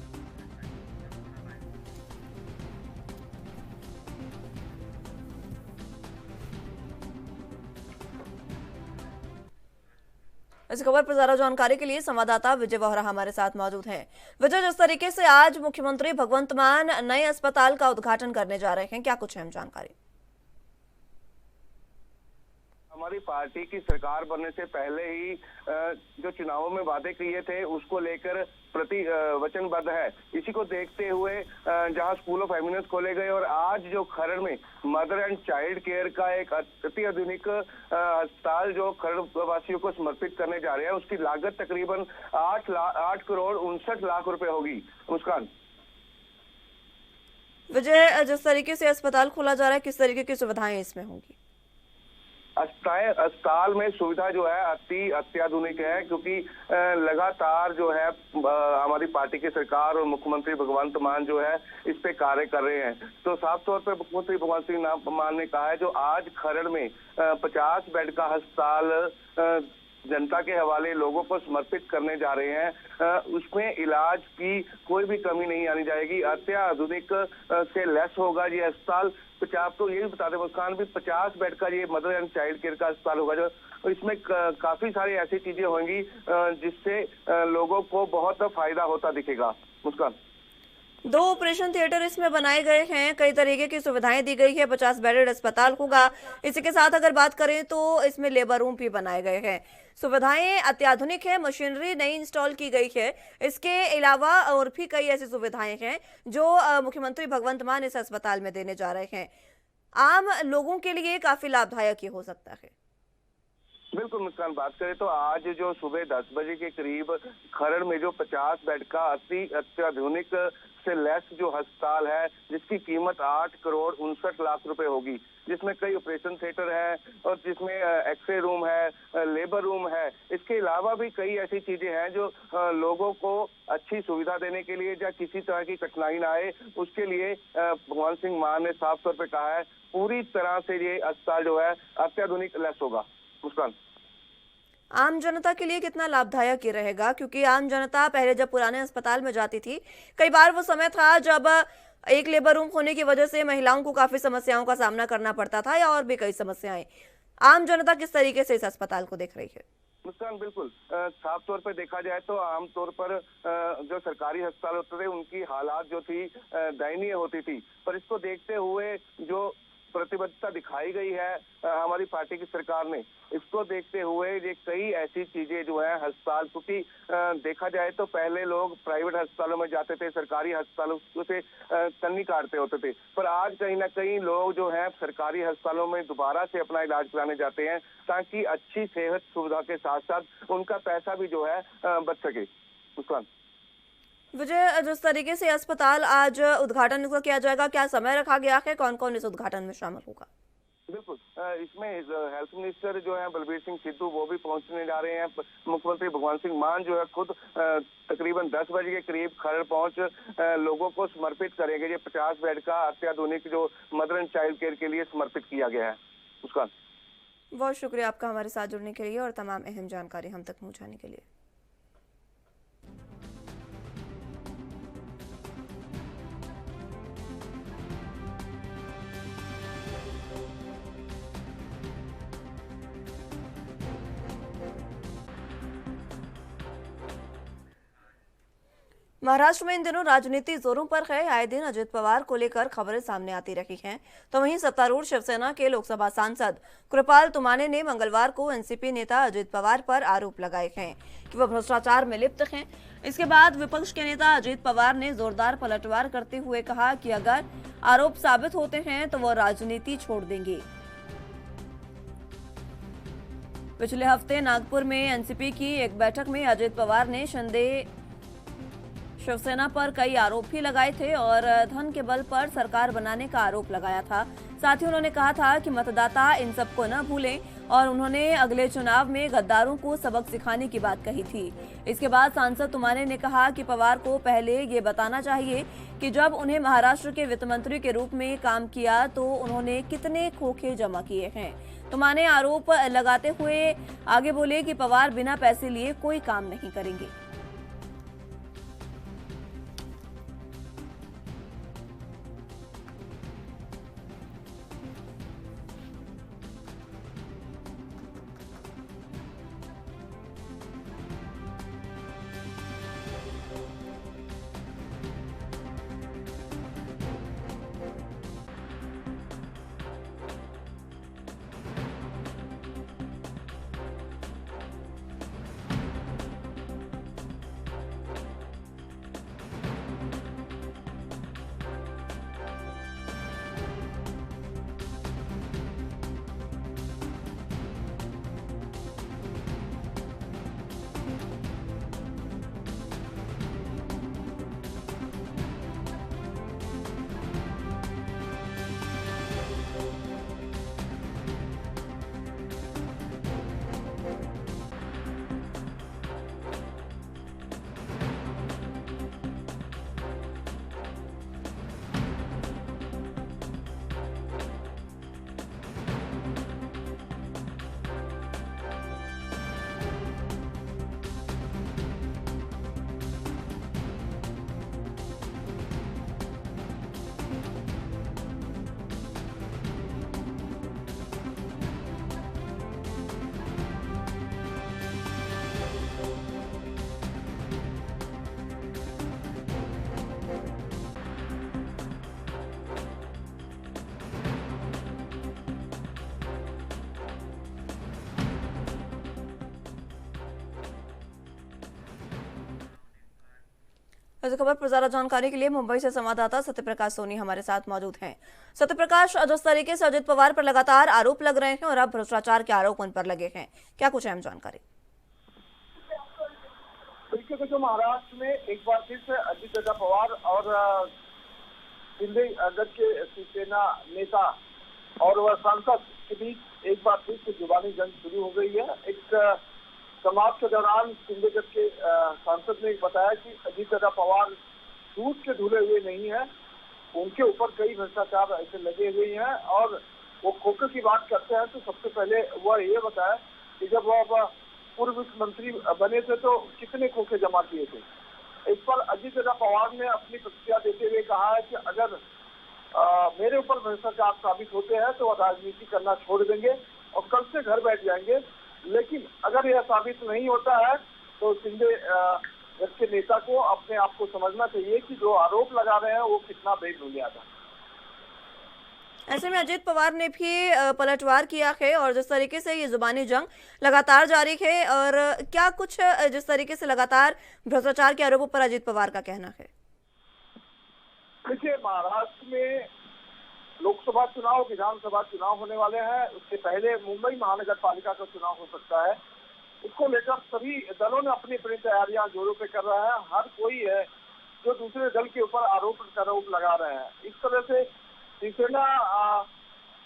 इस खबर पर ज्यादा जानकारी के लिए संवाददाता विजय वोहरा हमारे साथ मौजूद हैं। विजय, जिस तरीके से आज मुख्यमंत्री भगवंत मान नए अस्पताल का उद्घाटन करने जा रहे हैं, क्या कुछ अहम जानकारी? हमारी पार्टी की सरकार बनने से पहले ही जो चुनावों में वादे किए थे उसको लेकर वचनबद्ध है। इसी को देखते हुए जहां स्कूल ऑफ एमिनेंस खोले गए और आज जो खरड़ में मदर एंड चाइल्ड केयर का एक अति आधुनिक अस्पताल जो खरड़ वासियों को समर्पित करने जा रहे हैं, उसकी लागत तकरीबन 8 करोड़ 59 लाख रुपए होगी। मुस्कान। विजय, जिस तरीके से अस्पताल खोला जा रहा है, किस तरीके की सुविधाएं इसमें होंगी? अस्पताल में सुविधा जो है अत्याधुनिक है, क्योंकि लगातार जो है हमारी पार्टी की सरकार और मुख्यमंत्री भगवंत मान जो है इस पे कार्य कर रहे हैं। तो साफ तौर पे मुख्यमंत्री भगवंत सिंह मान ने कहा है जो आज खरड़ में 50 बेड का अस्पताल जनता के हवाले लोगों को समर्पित करने जा रहे हैं, उसमें इलाज की कोई भी कमी नहीं आनी जाएगी। अत्याधुनिक से लेस होगा ये अस्पताल। आपको ये भी बता दें मुस्कान, भी 50 बेड का ये मदर एंड चाइल्ड केयर का अस्पताल होगा, जो इसमें काफी सारी ऐसी चीजें होंगी जिससे लोगों को बहुत फायदा होता दिखेगा। मुस्कान। 2 ऑपरेशन थिएटर इसमें बनाए गए हैं, कई तरीके की सुविधाएं दी गई है, 50 बेडेड अस्पताल होगा। इसी के साथ अगर बात करें तो इसमें लेबर रूम भी बनाए गए हैं। सुविधाएं अत्याधुनिक है, मशीनरी नई इंस्टॉल की गई है। इसके अलावा और भी कई ऐसी सुविधाएं हैं जो मुख्यमंत्री भगवंत मान इस अस्पताल में देने जा रहे हैं। आम लोगों के लिए काफी लाभदायक ये हो सकता है। बिल्कुल मुस्कान, बात करें तो आज जो सुबह 10 बजे के करीब खरड़ में जो 50 बेड का अत्याधुनिक से लेस जो अस्पताल है, जिसकी कीमत 8 करोड़ 59 लाख रुपए होगी, जिसमें कई ऑपरेशन थिएटर है और जिसमें एक्सरे रूम है, लेबर रूम है। इसके अलावा भी कई ऐसी चीजें हैं जो लोगों को अच्छी सुविधा देने के लिए या किसी तरह की कठिनाई ना आए उसके लिए भगवंत सिंह मान ने साफ तौर पे कहा है पूरी तरह से ये अस्पताल जो है अत्याधुनिक लेस होगा। मुस्कान। आम जनता के लिए कितना लाभदायक ये रहेगा, क्योंकि आम जनता पहले जब पुराने अस्पताल में जाती थी, कई बार वो समय था जब एक लेबर रूम होने की वजह से महिलाओं को काफी समस्याओं का सामना करना पड़ता था, या और भी कई समस्याएं। आम जनता किस तरीके से इस अस्पताल को देख रही है? मुस्कान, बिल्कुल साफ तौर पर देखा जाए तो आम तौर पर जो सरकारी अस्पताल होते थे उनकी हालात जो थी दयनीय होती थी, पर इसको देखते हुए जो प्रतिबद्धता दिखाई गई है हमारी पार्टी की सरकार ने, इसको देखते हुए ये कई ऐसी चीजें जो है अस्पताल, क्योंकि देखा जाए तो पहले लोग प्राइवेट अस्पतालों में जाते थे, सरकारी अस्पतालों से कन्नी काटते होते थे, पर आज कहीं ना कहीं लोग जो है सरकारी अस्पतालों में दोबारा से अपना इलाज कराने जाते हैं ताकि अच्छी सेहत सुविधा के साथ साथ उनका पैसा भी जो है बच सके। मुस्कान विजय, जिस तरीके से अस्पताल आज उद्घाटन इसका किया जाएगा, क्या समय रखा गया है? कौन कौन इस उद्घाटन में शामिल होगा? बिल्कुल, इसमें हेल्थ मिनिस्टर जो है बलबीर सिंह सिद्धू वो भी पहुंचने जा रहे हैं। मुख्यमंत्री भगवंत सिंह मान जो है खुद तकरीबन 10 बजे के करीब खरड़ पहुंच लोगों को समर्पित करेंगे। ये 50 बेड का अत्याधुनिक जो मदर एंड चाइल्ड केयर के लिए समर्पित किया गया है। उसका बहुत शुक्रिया आपका हमारे साथ जुड़ने के लिए और तमाम अहम जानकारी हम तक पहुंचाने के लिए। महाराष्ट्र में इन दिनों राजनीति जोरों पर है। आए दिन अजित पवार को लेकर खबरें सामने आती रही हैं, तो वहीं सत्तारूढ़ शिवसेना के लोकसभा सांसद कृपाल तुमाने ने मंगलवार को एनसीपी नेता अजित पवार पर आरोप लगाए हैं कि वह भ्रष्टाचार में लिप्त हैं। इसके बाद विपक्ष के नेता अजित पवार ने जोरदार पलटवार करते हुए कहा कि अगर आरोप साबित होते हैं तो वह राजनीति छोड़ देंगे। पिछले हफ्ते नागपुर में एनसीपी की एक बैठक में अजित पवार ने शिंदे शिवसेना पर कई आरोप भी लगाए थे और धन के बल पर सरकार बनाने का आरोप लगाया था। साथ ही उन्होंने कहा था कि मतदाता इन सबको न भूलें और उन्होंने अगले चुनाव में गद्दारों को सबक सिखाने की बात कही थी। इसके बाद सांसद तुमाने ने कहा कि पवार को पहले ये बताना चाहिए कि जब उन्हें महाराष्ट्र के वित्त मंत्री के रूप में काम किया तो उन्होंने कितने खोखे जमा किए हैं। तुमाने आरोप लगाते हुए आगे बोले कि पवार बिना पैसे लिए कोई काम नहीं करेंगे। इस खबर पर ज्यादा जानकारी के लिए मुंबई से संवाददाता सत्यप्रकाश सोनी हमारे साथ मौजूद हैं। सत्यप्रकाश, जिस तरीके से अजित पवार पर लगातार आरोप लग रहे हैं और अब भ्रष्टाचार के आरोप उन पर लगे हैं, क्या कुछ अहम जानकारी? देखिए, जो महाराष्ट्र में एक बार फिर से अजित पवार और शिंदे गढ़ के शिवसेना नेता और वह सांसद के बीच एक बार फिर से जुबानी जंग शुरू हो गई है। एक समाज के दौरान शिंदेगढ़ के सांसद ने बताया कि अजित पवार दूध के धुले हुए नहीं है, उनके ऊपर कई भ्रष्टाचार ऐसे लगे हुए हैं और वो खोखे की बात करते हैं तो सबसे पहले वह ये बताया कि जब वह पूर्व वित्त मंत्री बने थे तो कितने खोखे जमा किए थे। इस पर अजित पवार ने अपनी प्रतिक्रिया देते हुए कहा है कि अगर मेरे ऊपर भ्रष्टाचार साबित होते हैं तो वह राजनीति करना छोड़ देंगे और कल से घर बैठ जाएंगे, लेकिन अगर यह साबित नहीं होता है तो शिंदे के नेता को अपने आप को समझना चाहिए कि जो आरोप लगा रहे हैं वो कितना बेबुनियाद है। ऐसे में अजीत पवार ने भी पलटवार किया है और जिस तरीके से ये जुबानी जंग लगातार जारी है और क्या कुछ जिस तरीके से लगातार भ्रष्टाचार के आरोपों पर अजीत पवार का कहना है। देखिए, महाराष्ट्र में लोकसभा चुनाव, विधानसभा चुनाव होने वाले हैं। उससे पहले मुंबई महानगर पालिका का चुनाव हो सकता है। इसको लेकर सभी दलों ने अपनी अपनी तैयारियां जोरों पे कर रहा है। हर कोई है जो दूसरे दल के ऊपर आरोप लगा रहे हैं। इस तरह से शिवसेना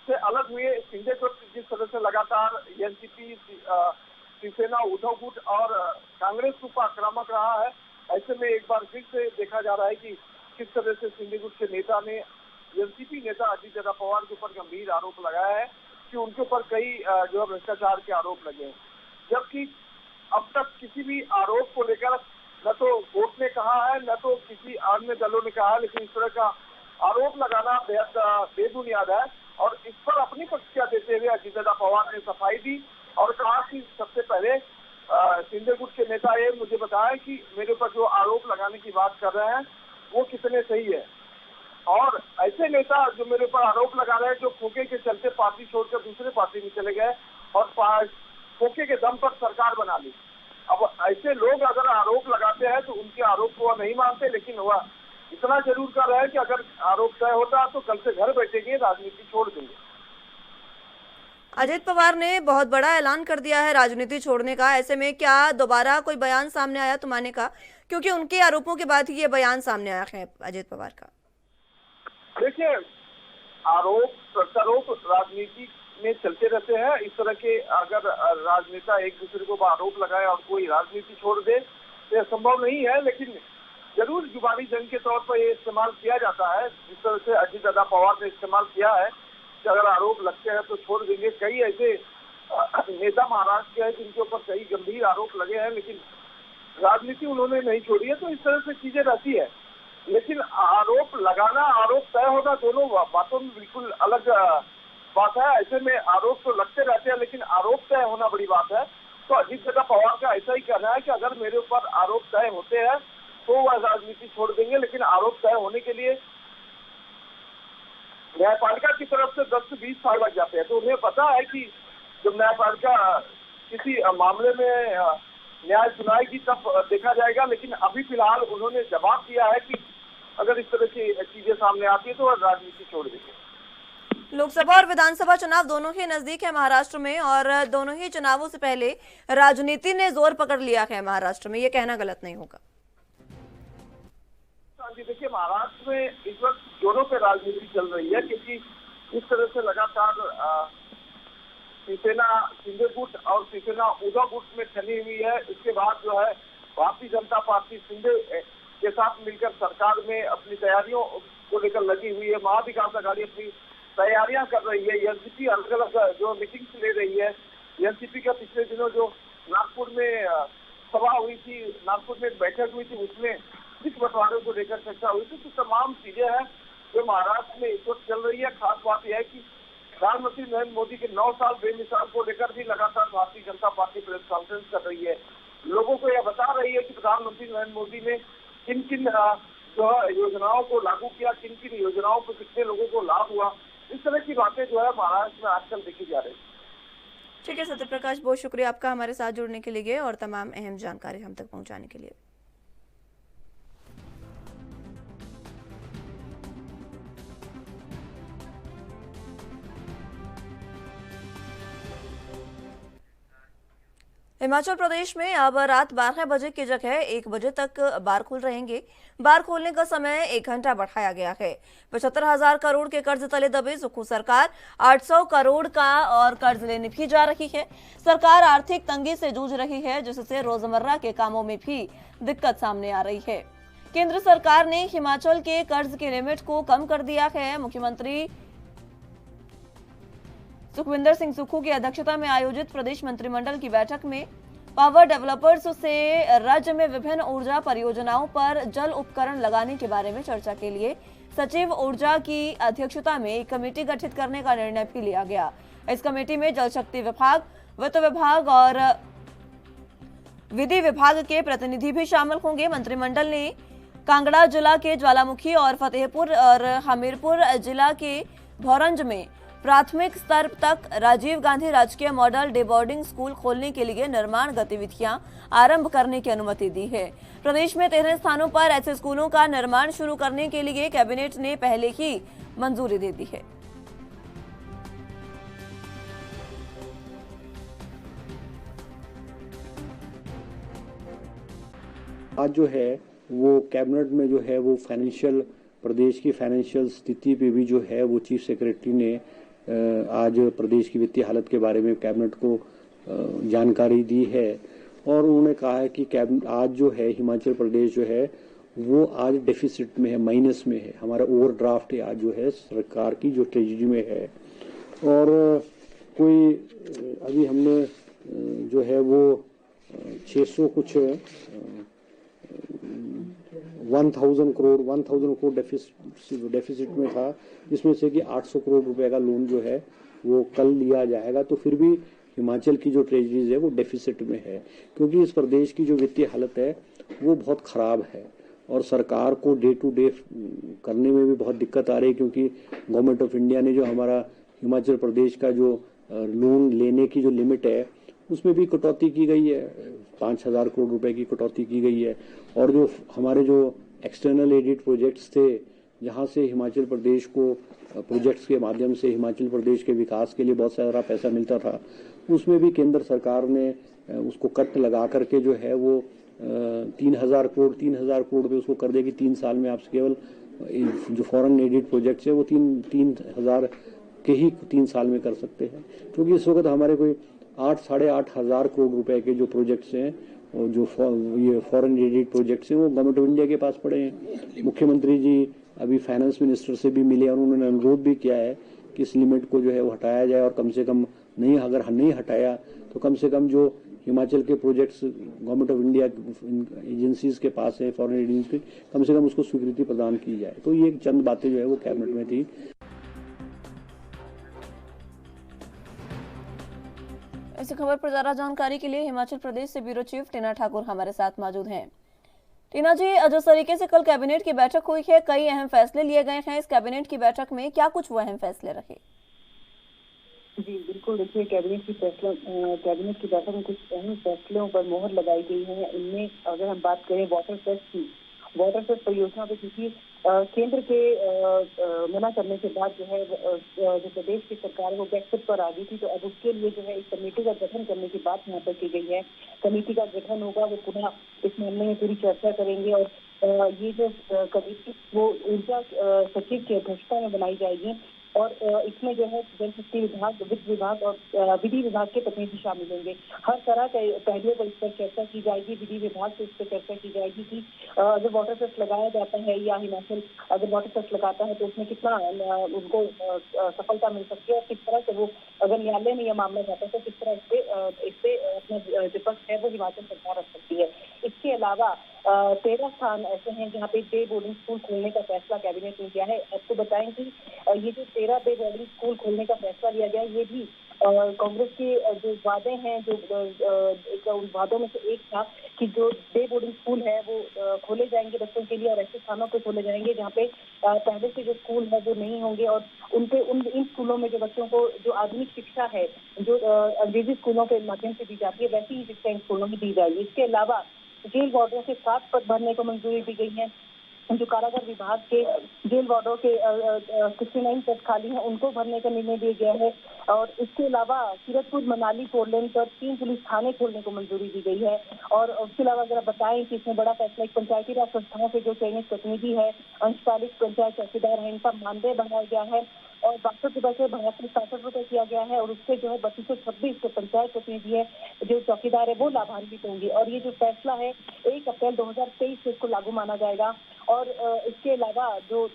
से अलग हुए शिंदे गुट जिस तरह से लगातार एनसीपी, शिवसेना, उद्धव गुट और कांग्रेस के ऊपर आक्रामक रहा है, ऐसे में एक बार फिर से देखा जा रहा है कि किस तरह से शिंदे गुट के नेता ने एनसीपी नेता अजीत पवार के ऊपर गंभीर आरोप लगाया है कि उनके ऊपर कई जो है भ्रष्टाचार के आरोप लगे हैं। जबकि अब तक किसी भी आरोप को लेकर न तो कोर्ट ने कहा है न तो किसी अन्य दलों ने कहा है, लेकिन इस तरह का आरोप लगाना बेहद बेबुनियाद है। और इस पर अपनी प्रतिक्रिया देते हुए अजीत पवार ने सफाई दी और कहा कि सबसे पहले शिंदे गुट के नेता ये मुझे बताया कि मेरे ऊपर जो आरोप लगाने की बात कर रहे हैं वो कितने सही है। और ऐसे नेता जो मेरे ऊपर आरोप लगा रहे हैं, जो फोके के चलते पार्टी छोड़कर दूसरे पार्टी में चले गए और फोके के दम पर सरकार बना ली। अब ऐसे लोग अगर आरोप लगाते हैं तो उनके आरोप को वह नहीं मानते, लेकिन वह इतना जरूर कर रहा है कि अगर आरोप तय होता तो कल से घर बैठेंगे, राजनीति छोड़ देंगे। अजीत पवार ने बहुत बड़ा ऐलान कर दिया है राजनीति छोड़ने का। ऐसे में क्या दोबारा कोई बयान सामने आया तुम्हारे का, क्योंकि उनके आरोपों के बाद ही ये बयान सामने आया है अजीत पवार का? देखिए, आरोप प्रत्यारोप राजनीति में चलते रहते हैं। इस तरह के अगर राजनेता एक दूसरे को आरोप लगाए और कोई राजनीति छोड़ दे तो यह संभव नहीं है, लेकिन जरूर जुबानी जंग के तौर पर ये इस्तेमाल किया जाता है। जिस तरह से अजीत पवार ने इस्तेमाल किया है कि अगर आरोप लगते हैं तो छोड़ देंगे। कई ऐसे नेता महाराष्ट्र के हैं जिनके ऊपर कई गंभीर आरोप लगे हैं, लेकिन राजनीति उन्होंने नहीं छोड़ी है। तो इस तरह से चीजें रहती है, लेकिन आरोप लगाना, आरोप तय होना, दोनों बातों में बिल्कुल अलग बात है। ऐसे में आरोप तो लगते रहते हैं, लेकिन आरोप तय होना बड़ी बात है। तो अजीत पवार का ऐसा ही कहना है कि अगर मेरे ऊपर आरोप तय होते हैं तो वह राजनीति छोड़ देंगे, लेकिन आरोप तय होने के लिए न्यायपालिका की तरफ से 10 से 20 साल लग जाते हैं। तो उन्हें पता है कि जब न्यायपालिका किसी मामले में न्याय सुनाएगी तब देखा जाएगा। लेकिन अभी फिलहाल उन्होंने जवाब दिया है कि अगर इस तरह की चीजें सामने आती है तो वह राजनीति छोड़ देंगे। लोकसभा और विधानसभा चुनाव दोनों ही नजदीक है महाराष्ट्र में, और दोनों ही चुनावों से पहले राजनीति ने जोर पकड़ लिया है महाराष्ट्र में, ये कहना गलत नहीं होगा। देखिए, महाराष्ट्र में इस वक्त जोरों पे राजनीति चल रही है, क्योंकि इस तरह से लगातार शिवसेना शिंदे गुट और शिवसेना उद्धव गुट में ठनी हुई है। इसके बाद जो है भारतीय जनता पार्टी शिंदे के साथ मिलकर सरकार में अपनी तैयारियों को लेकर लगी हुई है। महाविकास आघाड़ी अपनी तैयारियां कर रही है। एनसीपी अलग अलग जो मीटिंग्स ले रही है। एनसीपी का पिछले दिनों जो नागपुर में सभा हुई थी, नागपुर में एक बैठक हुई थी, उसमें सीट बंटवारे को लेकर चर्चा हुई थी। तो तमाम चीजें हैं जो महाराष्ट्र में इस वक्त चल रही है। खास बात यह है कि प्रधानमंत्री नरेंद्र मोदी के 9 साल बेमिसाल को लेकर भी लगातार Bharatiya Janata party press conference कर रही है। लोगों को यह बता रही है कि प्रधानमंत्री नरेंद्र मोदी ने किन किन जो है योजनाओं को लागू किया, किन किन योजनाओं को कितने लोगों को लाभ हुआ। इस तरह की बातें जो है महाराष्ट्र में आजकल देखी जा रही है। ठीक है सत्यप्रकाश, बहुत शुक्रिया आपका हमारे साथ जुड़ने के लिए और तमाम अहम जानकारी हम तक पहुंचाने के लिए। हिमाचल प्रदेश में अब रात 12 बजे की जगह 1 बजे तक बार खुल रहेंगे। बार खोलने का समय 1 घंटा बढ़ाया गया है। 75,000 करोड़ के कर्ज तले दबी सुक्खू सरकार 800 करोड़ का और कर्ज लेने भी जा रही है। सरकार आर्थिक तंगी से जूझ रही है, जिससे रोजमर्रा के कामों में भी दिक्कत सामने आ रही है। केंद्र सरकार ने हिमाचल के कर्ज की लिमिट को कम कर दिया है। मुख्यमंत्री सुखविंदर सिंह सुक्खू की अध्यक्षता में आयोजित प्रदेश मंत्रिमंडल की बैठक में पावर डेवलपर्स से राज्य में विभिन्न ऊर्जा परियोजनाओं पर जल उपकरण लगाने के बारे में चर्चा के लिए सचिव ऊर्जा की अध्यक्षता में एक कमेटी गठित करने का निर्णय भी लिया गया। इस कमेटी में जल शक्ति विभाग, वित्त विभाग और विधि विभाग के प्रतिनिधि भी शामिल होंगे। मंत्रिमंडल ने कांगड़ा जिला के ज्वालामुखी और फतेहपुर और हमीरपुर जिला के भौरंज में प्राथमिक स्तर तक राजीव गांधी राजकीय मॉडल डे बोर्डिंग स्कूल खोलने के लिए निर्माण गतिविधियां आरंभ करने की अनुमति दी है। प्रदेश में 13 स्थानों पर ऐसे स्कूलों का निर्माण शुरू करने के लिए कैबिनेट ने पहले ही मंजूरी दे दी है। आज जो है वो कैबिनेट में जो है वो प्रदेश की फाइनेंशियल स्थिति पे भी जो है वो चीफ सेक्रेटरी ने आज प्रदेश की वित्तीय हालत के बारे में कैबिनेट को जानकारी दी है और उन्होंने कहा है कि आज जो है हिमाचल प्रदेश जो है वो आज डेफिसिट में है, माइनस में है। हमारा ओवरड्राफ्ट आज जो है सरकार की जो ट्रेजरी में है और कोई अभी हमने जो है वो 600 कुछ 1000 करोड़ डेफिसिट में था, जिसमें से कि 800 करोड़ रुपए का लोन जो है वो कल लिया जाएगा। तो फिर भी हिमाचल की जो ट्रेजरीज है वो डेफिसिट में है, क्योंकि इस प्रदेश की जो वित्तीय हालत है वो बहुत खराब है और सरकार को डे टू डे करने में भी बहुत दिक्कत आ रही है, क्योंकि गवर्नमेंट ऑफ इंडिया ने जो हमारा हिमाचल प्रदेश का जो लोन लेने की जो लिमिट है उसमें भी कटौती की गई है, 5000 करोड़ रुपए की कटौती की गई है। और जो हमारे जो एक्सटर्नल एडेड प्रोजेक्ट्स थे, जहां से हिमाचल प्रदेश को प्रोजेक्ट्स के माध्यम से हिमाचल प्रदेश के विकास के लिए बहुत सारा पैसा मिलता था, उसमें भी केंद्र सरकार ने उसको कट लगा करके जो है वो 3000 करोड़ पे उसको कर देगी। 3 साल में आपसे केवल जो फॉरेन एडेड प्रोजेक्ट्स है वो 3000 के ही 3 साल में कर सकते हैं, क्योंकि इस वक्त हमारे कोई 8,500 करोड़ रुपए के जो प्रोजेक्ट्स हैं और जो ये फॉरेन एडेड प्रोजेक्ट्स हैं वो गवर्नमेंट ऑफ इंडिया के पास पड़े हैं। मुख्यमंत्री जी अभी फाइनेंस मिनिस्टर से भी मिले और उन्होंने अनुरोध भी किया है कि इस लिमिट को जो है वो हटाया जाए और कम से कम अगर नहीं हटाया तो कम से कम जो हिमाचल के projects government of India agencies के पास है, फॉरेन एजेंसी, कम से कम उसको स्वीकृति प्रदान की जाए। तो ये चंद बातें जो है वो कैबिनेट में थी। इसी खबर पर ज्यादा जानकारी के लिए हिमाचल प्रदेश से ब्यूरो चीफ टीना ठाकुर हमारे साथ मौजूद हैं। टीना जी, जिस तरीके से कल कैबिनेट की बैठक हुई है, कई अहम फैसले लिए गए हैं। इस कैबिनेट की बैठक में क्या कुछ वो अहम फैसले रहे? जी बिल्कुल, देखिए कैबिनेट की बैठक में कुछ अहम फैसलों पर मोहर लगाई गई है। इनमें अगर हम बात करें वाटर सेस परियोजना पे, क्योंकि केंद्र के मना करने के बाद जो है जो प्रदेश की सरकार है वो बैकफुट पर आ गई थी, तो अब उसके लिए जो है एक कमेटी का गठन करने की बात यहाँ पर की गई है। कमेटी का गठन होगा, वो पुनः इस मामले में पूरी चर्चा करेंगे और ये जो कमेटी वो ऊर्जा सचिव की अध्यक्षता में बनाई जाएगी और इसमें जो है जल शक्ति विभाग, वित्त विभाग और विधि विभाग के प्रतिनिधि शामिल होंगे। हर तरह के पहलुओं पर इस पर चर्चा की जाएगी। विधि विभाग से इस पर चर्चा की जाएगी कि अगर वाटर सेस लगाया जाता है या हिमाचल अगर वाटर सेस लगाता है तो उसमें कितना उनको सफलता मिल सकती है और किस तरह से वो अगर न्यायालय में यह मामला जाता है तो किस तरह इस पे अपना जो पक्ष है वो हिमाचल सरकार रख सकती है। इसके अलावा 13 स्थान ऐसे हैं जहाँ पे डे बोर्डिंग स्कूल खोलने का फैसला कैबिनेट ने किया है। आपको बताएं कि ये जो 13 डे बोर्डिंग स्कूल खोलने का फैसला लिया गया, ये भी कांग्रेस के जो वादे हैं, जो एक उन वादों में से एक था कि जो डे बोर्डिंग स्कूल है वो खोले जाएंगे बच्चों के लिए और ऐसे स्थानों पे खोले जाएंगे जहाँ पे पहले से जो स्कूल है वो नहीं होंगे और इन स्कूलों में जो बच्चों को जो आधुनिक शिक्षा है जो अंग्रेजी स्कूलों के माध्यम से दी जाती है वैसी ही शिक्षा इन स्कूलों में दी जाएगी। इसके अलावा जेल वार्डों के 7 पद भरने को मंजूरी दी गई है। जो कारागार विभाग के जेल वार्डों के 69 पद खाली हैं उनको भरने का निर्णय दिया गया है और इसके अलावा सीरतपुर मनाली 4 लेन पर 3 पुलिस थाने खोलने को मंजूरी दी गई है। और उसके अलावा अगर बताएं कि इसमें बड़ा फैसला एक पंचायती राज संस्थाओं से जो चयनित प्रतिनिधि है, अंशकालिक पंचायत चौकीदार है, इनका मानदेय बढ़ाया गया है और 62 रुपए से 62 रुपए किया गया है और उससे जो है 3226 जो पंचायत प्रतिनिधि है, जो चौकीदार है वो लाभान्वित होंगे और ये जो फैसला है 1 अप्रैल 2023 से इसको लागू माना जाएगा। और इसके अलावा जो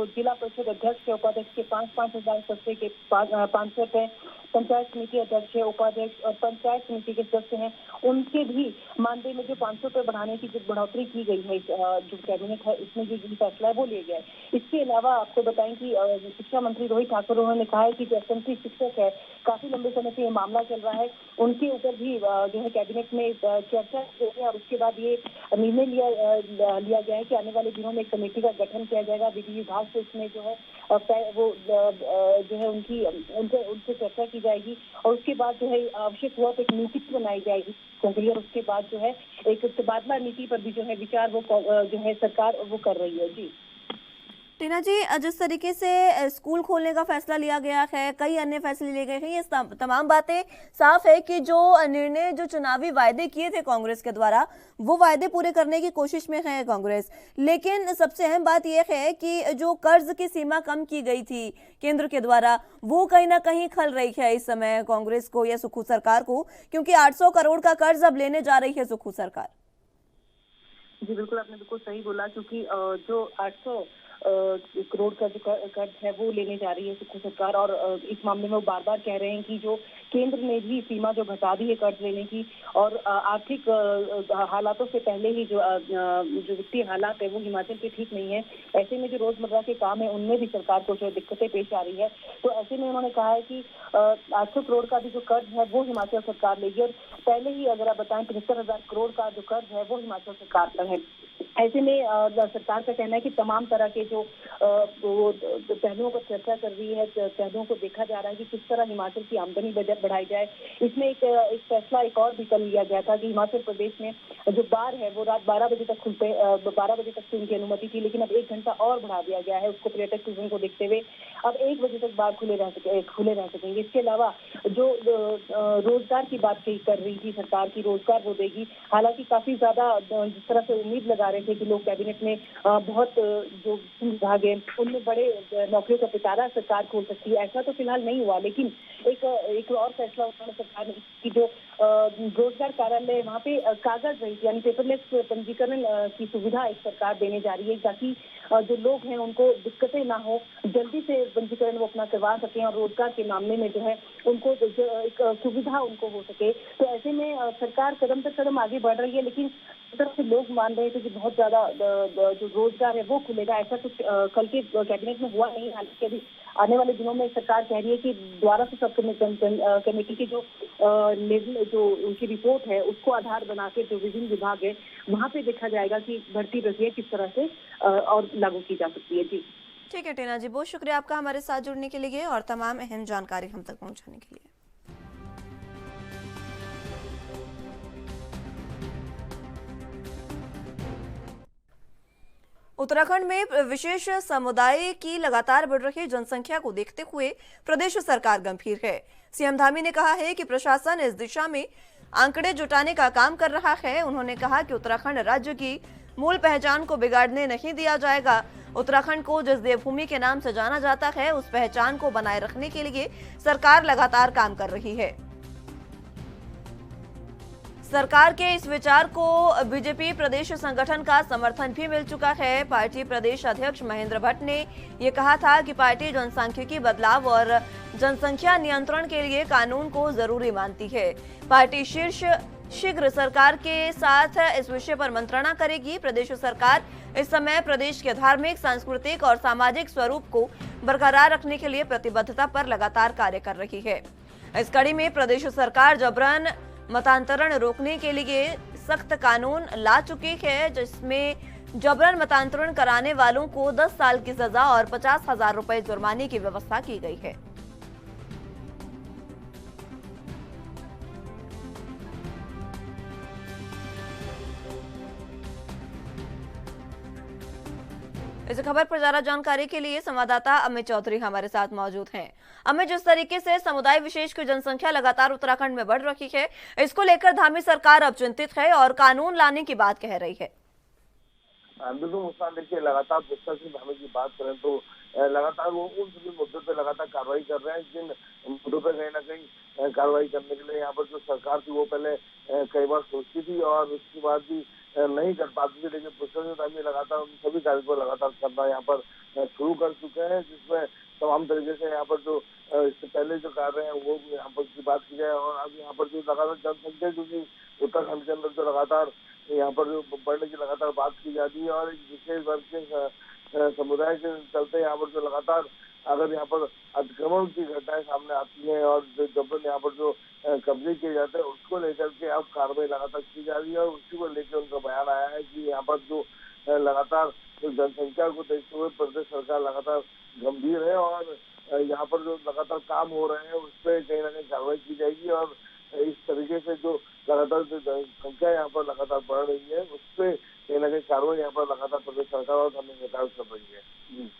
जिला परिषद अध्यक्ष के उपाध्यक्ष के 5,000 सस्ते के 500 है, पंचायत समिति अध्यक्ष है, उपाध्यक्ष और पंचायत समिति के सदस्य हैं, उनके भी मानदेय में जो 500 रुपये बढ़ाने की जो बढ़ोतरी की गई है, जो कैबिनेट है इसमें जो फैसला है वो लिया गया है। इसके अलावा आपको बताएं कि शिक्षा मंत्री रोहित ठाकुर उन्होंने कहा है कि जो एसएमसी शिक्षक है, काफी लंबे समय से ये मामला चल रहा है, उनके ऊपर भी जो है कैबिनेट में चर्चा हुई है और उसके बाद ये निर्णय लिया गया है कि आने वाले दिनों में एक कमेटी का गठन किया जाएगा। विधि विभाग से इसमें जो है वो जो है उनसे चर्चा की जाएगी और उसके बाद जो है आवश्यक हुआ तो एक नीति बनाई जाएगी और उसके बाद जो है एक तबादला नीति पर भी जो है विचार वो जो है सरकार वो कर रही है। जी टीना जी, जिस तरीके से स्कूल खोलने का फैसला लिया गया है, कई अन्य फैसले लिए गए हैं, ये तमाम बातें साफ है कि जो निर्णय, जो चुनावी वायदे किए थे कांग्रेस के द्वारा, वो वायदे पूरे करने की कोशिश में है कांग्रेस। लेकिन सबसे अहम बात यह है कि जो कर्ज की सीमा कम की गई थी केंद्र के द्वारा, वो कहीं ना कहीं खल रही है इस समय कांग्रेस को या सुक्खू सरकार को, क्योंकि 800 करोड़ का कर्ज अब लेने जा रही है सुक्खू सरकार। जी बिल्कुल, आपने बिल्कुल सही बोला, क्योंकि जो 800 करोड़ का जो कर्ज है वो लेने जा रही है सुक्खू सरकार और इस मामले में वो बार बार कह रहे हैं कि जो केंद्र ने भी सीमा जो घटा दी है कर्ज लेने की और आर्थिक हालातों से पहले ही जो वित्तीय हालात है वो हिमाचल के ठीक नहीं है। ऐसे में जो रोजमर्रा के काम है उनमें भी सरकार को जो दिक्कतें पेश आ रही है, तो ऐसे में उन्होंने कहा है कि 800 करोड़ का भी जो कर्ज है वो हिमाचल सरकार लेगी और पहले ही अगर आप बताएं 73,000 करोड़ का जो कर्ज है वो हिमाचल सरकार पर है। ऐसे में सरकार का कहना है कि तमाम तरह के जो पहलुओं पर चर्चा कर रही है, पहलुओं को देखा जा रहा है कि किस तरह हिमाचल की आमदनी बजट बढ़ाई जाए। इसमें एक फैसला एक और भी कल लिया गया था कि हिमाचल प्रदेश में जो बार है वो रात 12 बजे तक खुलते 12 बजे तक की उनकी अनुमति थी, लेकिन अब 1 घंटा और बढ़ा दिया गया है उसको पर्यटक सीजन को देखते हुए। अब 1 बजे तक बार खुले रह सकेंगे। इसके अलावा जो रोजगार की बात कर रही थी सरकार की, रोजगार वो देगी। हालांकि काफी ज्यादा जिस तरह से उम्मीद लगा रहे थे कि लोग कैबिनेट में बहुत जो विभाग है उनमें बड़े नौकरियों का पिटारा सरकार खोल सकती है, ऐसा तो फिलहाल नहीं हुआ। लेकिन एक और फैसला उन्होंने सरकार ने की जो रोजगार कार्यालय वहाँ पे कागज रहित यानी पेपरलेस पंजीकरण की सुविधा एक सरकार देने जा रही है, ताकि जो लोग हैं उनको दिक्कतें ना हो, जल्दी से पंजीकरण वो अपना करवा सकें और रोजगार के मामले में जो है उनको एक सुविधा उनको हो सके। तो ऐसे में सरकार कदम पर कदम आगे बढ़ रही है, लेकिन तरफ से लोग मान रहे थे कि बहुत ज्यादा जो रोजगार है वो खुलेगा, ऐसा कुछ कल के कैबिनेट में हुआ नहीं। हालांकि अभी आने वाले दिनों में सरकार कह रही है कि द्वारा से सब कमेटी की जो उनकी रिपोर्ट है उसको आधार बना के जो विभिन्न विभाग है वहाँ पे देखा जाएगा कि भर्ती प्रक्रिया किस तरह से और लागू की जा सकती है। जी ठीक है टीना जी, बहुत शुक्रिया आपका हमारे साथ जुड़ने के लिए और तमाम अहम जानकारी हम तक पहुँचाने के लिए। उत्तराखंड में विशेष समुदाय की लगातार बढ़ रही जनसंख्या को देखते हुए प्रदेश सरकार गंभीर है। सीएम धामी ने कहा है कि प्रशासन इस दिशा में आंकड़े जुटाने का काम कर रहा है। उन्होंने कहा कि उत्तराखंड राज्य की मूल पहचान को बिगाड़ने नहीं दिया जाएगा। उत्तराखंड को जिस देवभूमि के नाम से जाना जाता है उस पहचान को बनाए रखने के लिए सरकार लगातार काम कर रही है। सरकार के इस विचार को बीजेपी प्रदेश संगठन का समर्थन भी मिल चुका है। पार्टी प्रदेश अध्यक्ष महेंद्र भट्ट ने ये कहा था कि पार्टी जनसांख्यिकी बदलाव और जनसंख्या नियंत्रण के लिए कानून को जरूरी मानती है। पार्टी शीघ्र सरकार के साथ इस विषय पर मंत्रणा करेगी। प्रदेश सरकार इस समय प्रदेश के धार्मिक, सांस्कृतिक और सामाजिक स्वरूप को बरकरार रखने के लिए प्रतिबद्धता पर लगातार कार्य कर रही है। इस कड़ी में प्रदेश सरकार जबरन मतांतरण रोकने के लिए सख्त कानून ला चुकी है, जिसमें जबरन मतांतरण कराने वालों को 10 साल की सजा और 50,000 रुपए जुर्माने की व्यवस्था की गई है। इस खबर पर ज्यादा जानकारी के लिए संवाददाता अमित चौधरी हमारे साथ मौजूद हैं। अमित, जिस तरीके से समुदाय विशेष की जनसंख्या लगातार उत्तराखंड में बढ़ रही है, इसको लेकर धामी सरकार अब चिंतित है और कानून लाने की बात कह रही है। बिल्कुल मुस्कान, देखिए लगातार जिस सिंह धामी की बात करें तो लगातार वो उन सभी मुद्दों पर लगातार कार्रवाई कर रहे हैं जिन मुद्दों पर कहीं ना कहीं कार्रवाई करने के लिए यहाँ पर जो सरकार थी वो पहले कई बार सोचती थी और उसके बाद भी नहीं कर पाती थी, लेकिन प्रशासन लगातार उन सभी कार्यों को लगातार करना यहाँ पर शुरू कर चुके हैं, जिसमें तमाम तरीके से यहाँ पर जो इससे पहले जो कार्य है वो यहाँ पर की बात की जाए। और अब यहाँ पर जो लगातार जनसंख्या क्योंकि उत्तराखंड के अंदर जो लगातार यहाँ पर जो बढ़ने की लगातार बात की जाती है और एक विशेष वर्ग के समुदाय के चलते यहाँ पर जो लगातार अगर यहाँ पर अतिक्रमण की घटनाएं सामने आती हैं और जो जबरन यहाँ पर जो कब्जे किए जाते हैं उसको लेकर के अब कार्रवाई लगातार की जा रही है। और उसी को लेकर उनका बयान आया है कि यहाँ पर जो लगातार जो जनसंख्या को देखते हुए प्रदेश सरकार लगातार गंभीर है और यहाँ पर जो लगातार काम हो रहे हैं उस पर कहीं ना कहीं कार्रवाई की जाएगी। और इस तरीके से जो लगातार जो जनसंख्या यहाँ पर लगातार बढ़ रही है उस पर कहीं ना कहीं कार्रवाई यहाँ पर लगातार प्रदेश सरकार और स्थानीय सरकार कर रही है।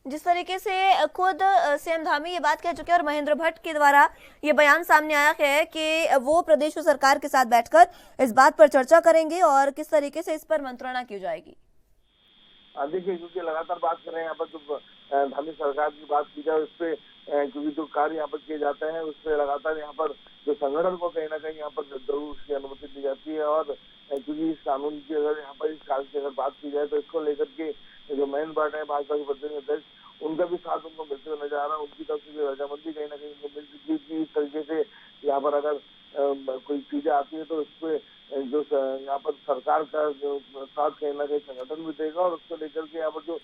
जिस तरीके से खुद सीएम धामी ये बात कह चुके हैं और महेंद्र भट्ट के द्वारा ये बयान सामने आया है कि वो प्रदेश सरकार के साथ बैठकर इस बात पर चर्चा करेंगे और किस तरीके से इस पर मंत्रणा की जाएगी। देखिए क्योंकि लगातार बात कर रहे हैं यहाँ पर जो धामी सरकार की बात की जाए उस पर क्योंकि जो कार्य यहाँ पर किए जाते हैं उस पर लगातार यहाँ पर जो संगठन को कहीं ना कहीं यहाँ पर जरूर उसकी अनुमति दी जाती है। और क्योंकि इस कानून की अगर यहाँ पर इस कार्य की अगर बात की जाए तो इसको लेकर के जो मेन पार्ट है भाजपा के प्रदेश अध्यक्ष उनका भी साथ उनको मिलते हुए नजर आ रहा है। उनकी तरफ से रजामंदी कहीं ना कहीं उनको मिल चुकी थी। इस तरीके से यहाँ पर अगर कोई चीजें आती है तो उस पर जो यहाँ पर सरकार का जो साथ कहीं ना कहीं संगठन भी देगा और उसको लेकर के यहाँ पर जो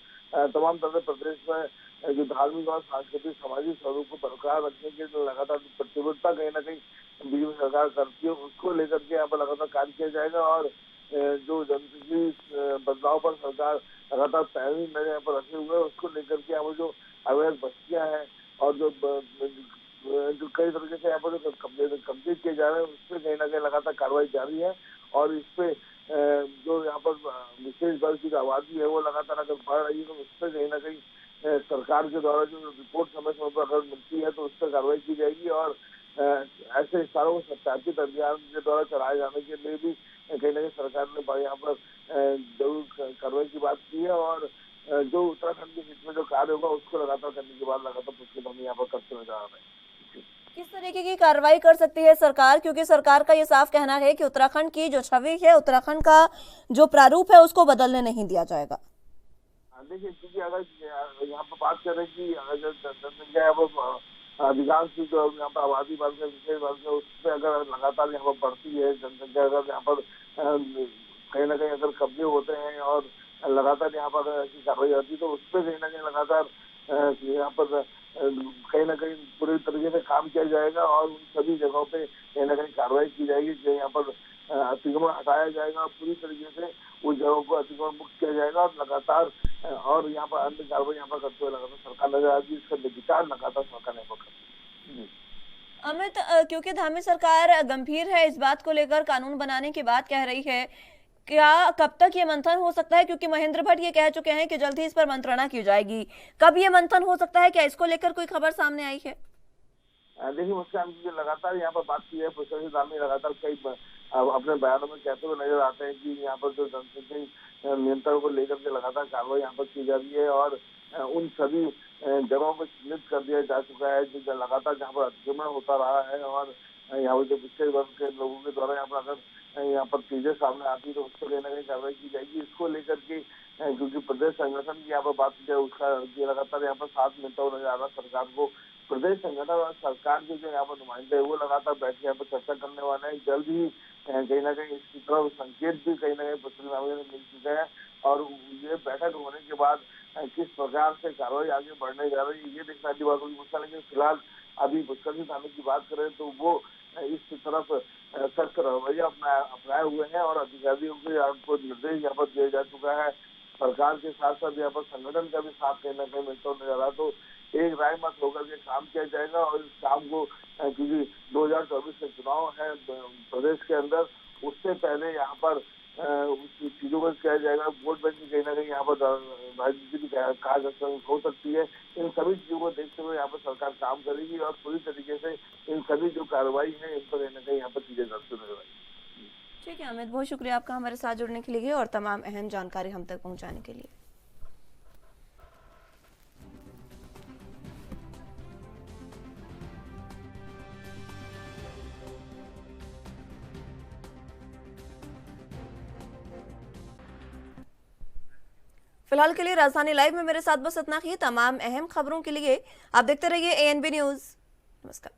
तमाम तरह प्रदेश में जो धार्मिक और सांस्कृतिक सामाजिक स्वरूप को बरकरार रखने के जो लगातार प्रतिबद्धता कहीं ना कहीं बीजेपी सरकार करती है उसको लेकर के यहाँ पर लगातार कार्य किया जाएगा। और जो जनसंख्या बदलाव पर सरकार लगातार पैरवी नजर यहाँ पर रखे हुए है उसको लेकर के यहाँ पर जो अवैध बस्तियां हैं और जो कई तरीके से यहाँ पर जो कब्जे किए जा रहे हैं उस पर कहीं ना कहीं लगातार कार्रवाई जारी है। और इस पे जो यहाँ पर विशेष वर्ग की आबादी है वो लगातार अगर बढ़ रही है तो उस पर कहीं ना कहीं सरकार के द्वारा जो रिपोर्ट समय समय पर अगर मिलती है तो उस पर कार्रवाई की जाएगी। और ऐसे इशारों को सत्यापित अभियान के द्वारा चलाए जाने के लिए भी कहीं ना कहीं सरकार ने यहाँ पर जरूर कार्रवाई की बात की है। और जो उत्तराखंड के हित में जो कार्य होगा उसको लगातार करने के बाद लगातार पुष्टि हम यहाँ पर करते हुए जा रहे हैं। किस तरीके की कार्रवाई कर सकती है सरकार, क्योंकि सरकार का ये साफ कहना है कि उत्तराखंड की जो छवि है, उत्तराखंड का जो प्रारूप है उसको बदलने नहीं दिया जाएगा। देखिए क्योंकि अगर यहाँ पर बात करें कि अगर जनसंख्या अधिकांश की जो यहाँ पर आबादी वर्ग है विशेष वर्ग है उस पर अगर लगातार यहाँ पर बढ़ती है जनसंख्या अगर यहाँ पर कहीं ना कहीं अगर कब्जे होते हैं और लगातार यहाँ पर ऐसी कार्रवाई होती है तो उस पर कहीं ना कहीं लगातार यहाँ पर कहीं ना कहीं पूरी तरीके से काम किया जाएगा। और उन सभी जगहों पे कहीं ना कहीं कार्रवाई की जाएगी जो यहाँ पर अतिक्रमण हटाया जाएगा और पूरी तरीके से उन जगहों को अतिक्रमण मुक्त किया जाएगा। और लगातार और यहाँ पर अन्य कार्रवाई यहाँ पर करते हुए लगातार सरकार नजर आएगी। इसका विचार लगातार सरकार यहाँ पर करती है। अमित, क्योंकि धामी सरकार गंभीर है इस बात को लेकर, कानून बनाने की बात कह रही है, क्या कब तक ये मंथन हो सकता है? क्योंकि महेंद्र भट्ट ये कह चुके हैं कि जल्द ही इस पर मंत्रणा की जाएगी। कब ये मंथन हो सकता है? क्या इसको लेकर कोई खबर सामने आई है? देखिए मुझसे लगातार यहाँ पर बात की है पुष्कर धामी लगातार कई अपने बयानों में कहते हुए नजर आते हैं कि यहाँ पर जो जनसंख्या नियंत्रण को लेकर के लगातार कार्रवाई यहाँ पर की जा रही है। और उन सभी जगहों को चिन्हित कर दिया जा चुका है जो लगातार जहाँ पर अतिक्रमण होता रहा है। और यहाँ पर जो विशेष वर्ग के लोगों के द्वारा यहाँ पर अगर यहाँ पर चीजें सामने आती है तो उस पर कहीं ना कहीं कार्रवाई की जाएगी। इसको लेकर के क्योंकि प्रदेश संगठन की यहाँ पर बात की जाए उसका लगातार यहाँ पर साथ मिलता हुआ नजर आ रहा सरकार को। प्रदेश संगठन और सरकार के जो यहाँ पर नुमाइंदे है वो लगातार बैठ के यहाँ पर चर्चा करने वाले हैं। जल्द ही कहीं ना कहीं इसकी तरफ संकेत भी कहीं ना कहीं पुष्कर धामी ने मिल चुके हैं। और ये बैठक होने के बाद किस प्रकार से कार्रवाई आगे बढ़ने जा रही है ये देखने की बात होगी मुझसे। लेकिन फिलहाल अभी पुष्कर धामी की बात करें तो वो इस तरफ सख्त रवैया अपनाए हुए हैं और अधिकारियों को आपको निर्देश यहाँ पर दिया जा चुका है। सरकार के साथ साथ यहाँ पर संगठन का भी साथ कहीं ना कहीं मिलता नजर आ रहा। तो एक राय मत होकर के काम किया जाएगा और इस काम को क्योंकि 2024 के चुनाव है प्रदेश के अंदर उससे पहले यहाँ पर चीजों को किया जाएगा। वोट बैंक की कहीं ना कहीं यहाँ पर राजनीति भी कहा हो सकती है। इन सभी चीजों को देखते हुए यहाँ पर सरकार काम करेगी और पूरी तरीके से इन सभी जो कार्रवाई है इन पर कहीं ना कहीं यहाँ पर चीजें करते नजर आएगी। ठीक है अमित, बहुत शुक्रिया आपका हमारे साथ जुड़ने के लिए और तमाम अहम जानकारी हम तक पहुंचाने के लिए। फिलहाल के लिए राजधानी लाइव में मेरे साथ बस इतना ही। तमाम अहम खबरों के लिए आप देखते रहिए ANB न्यूज। नमस्कार।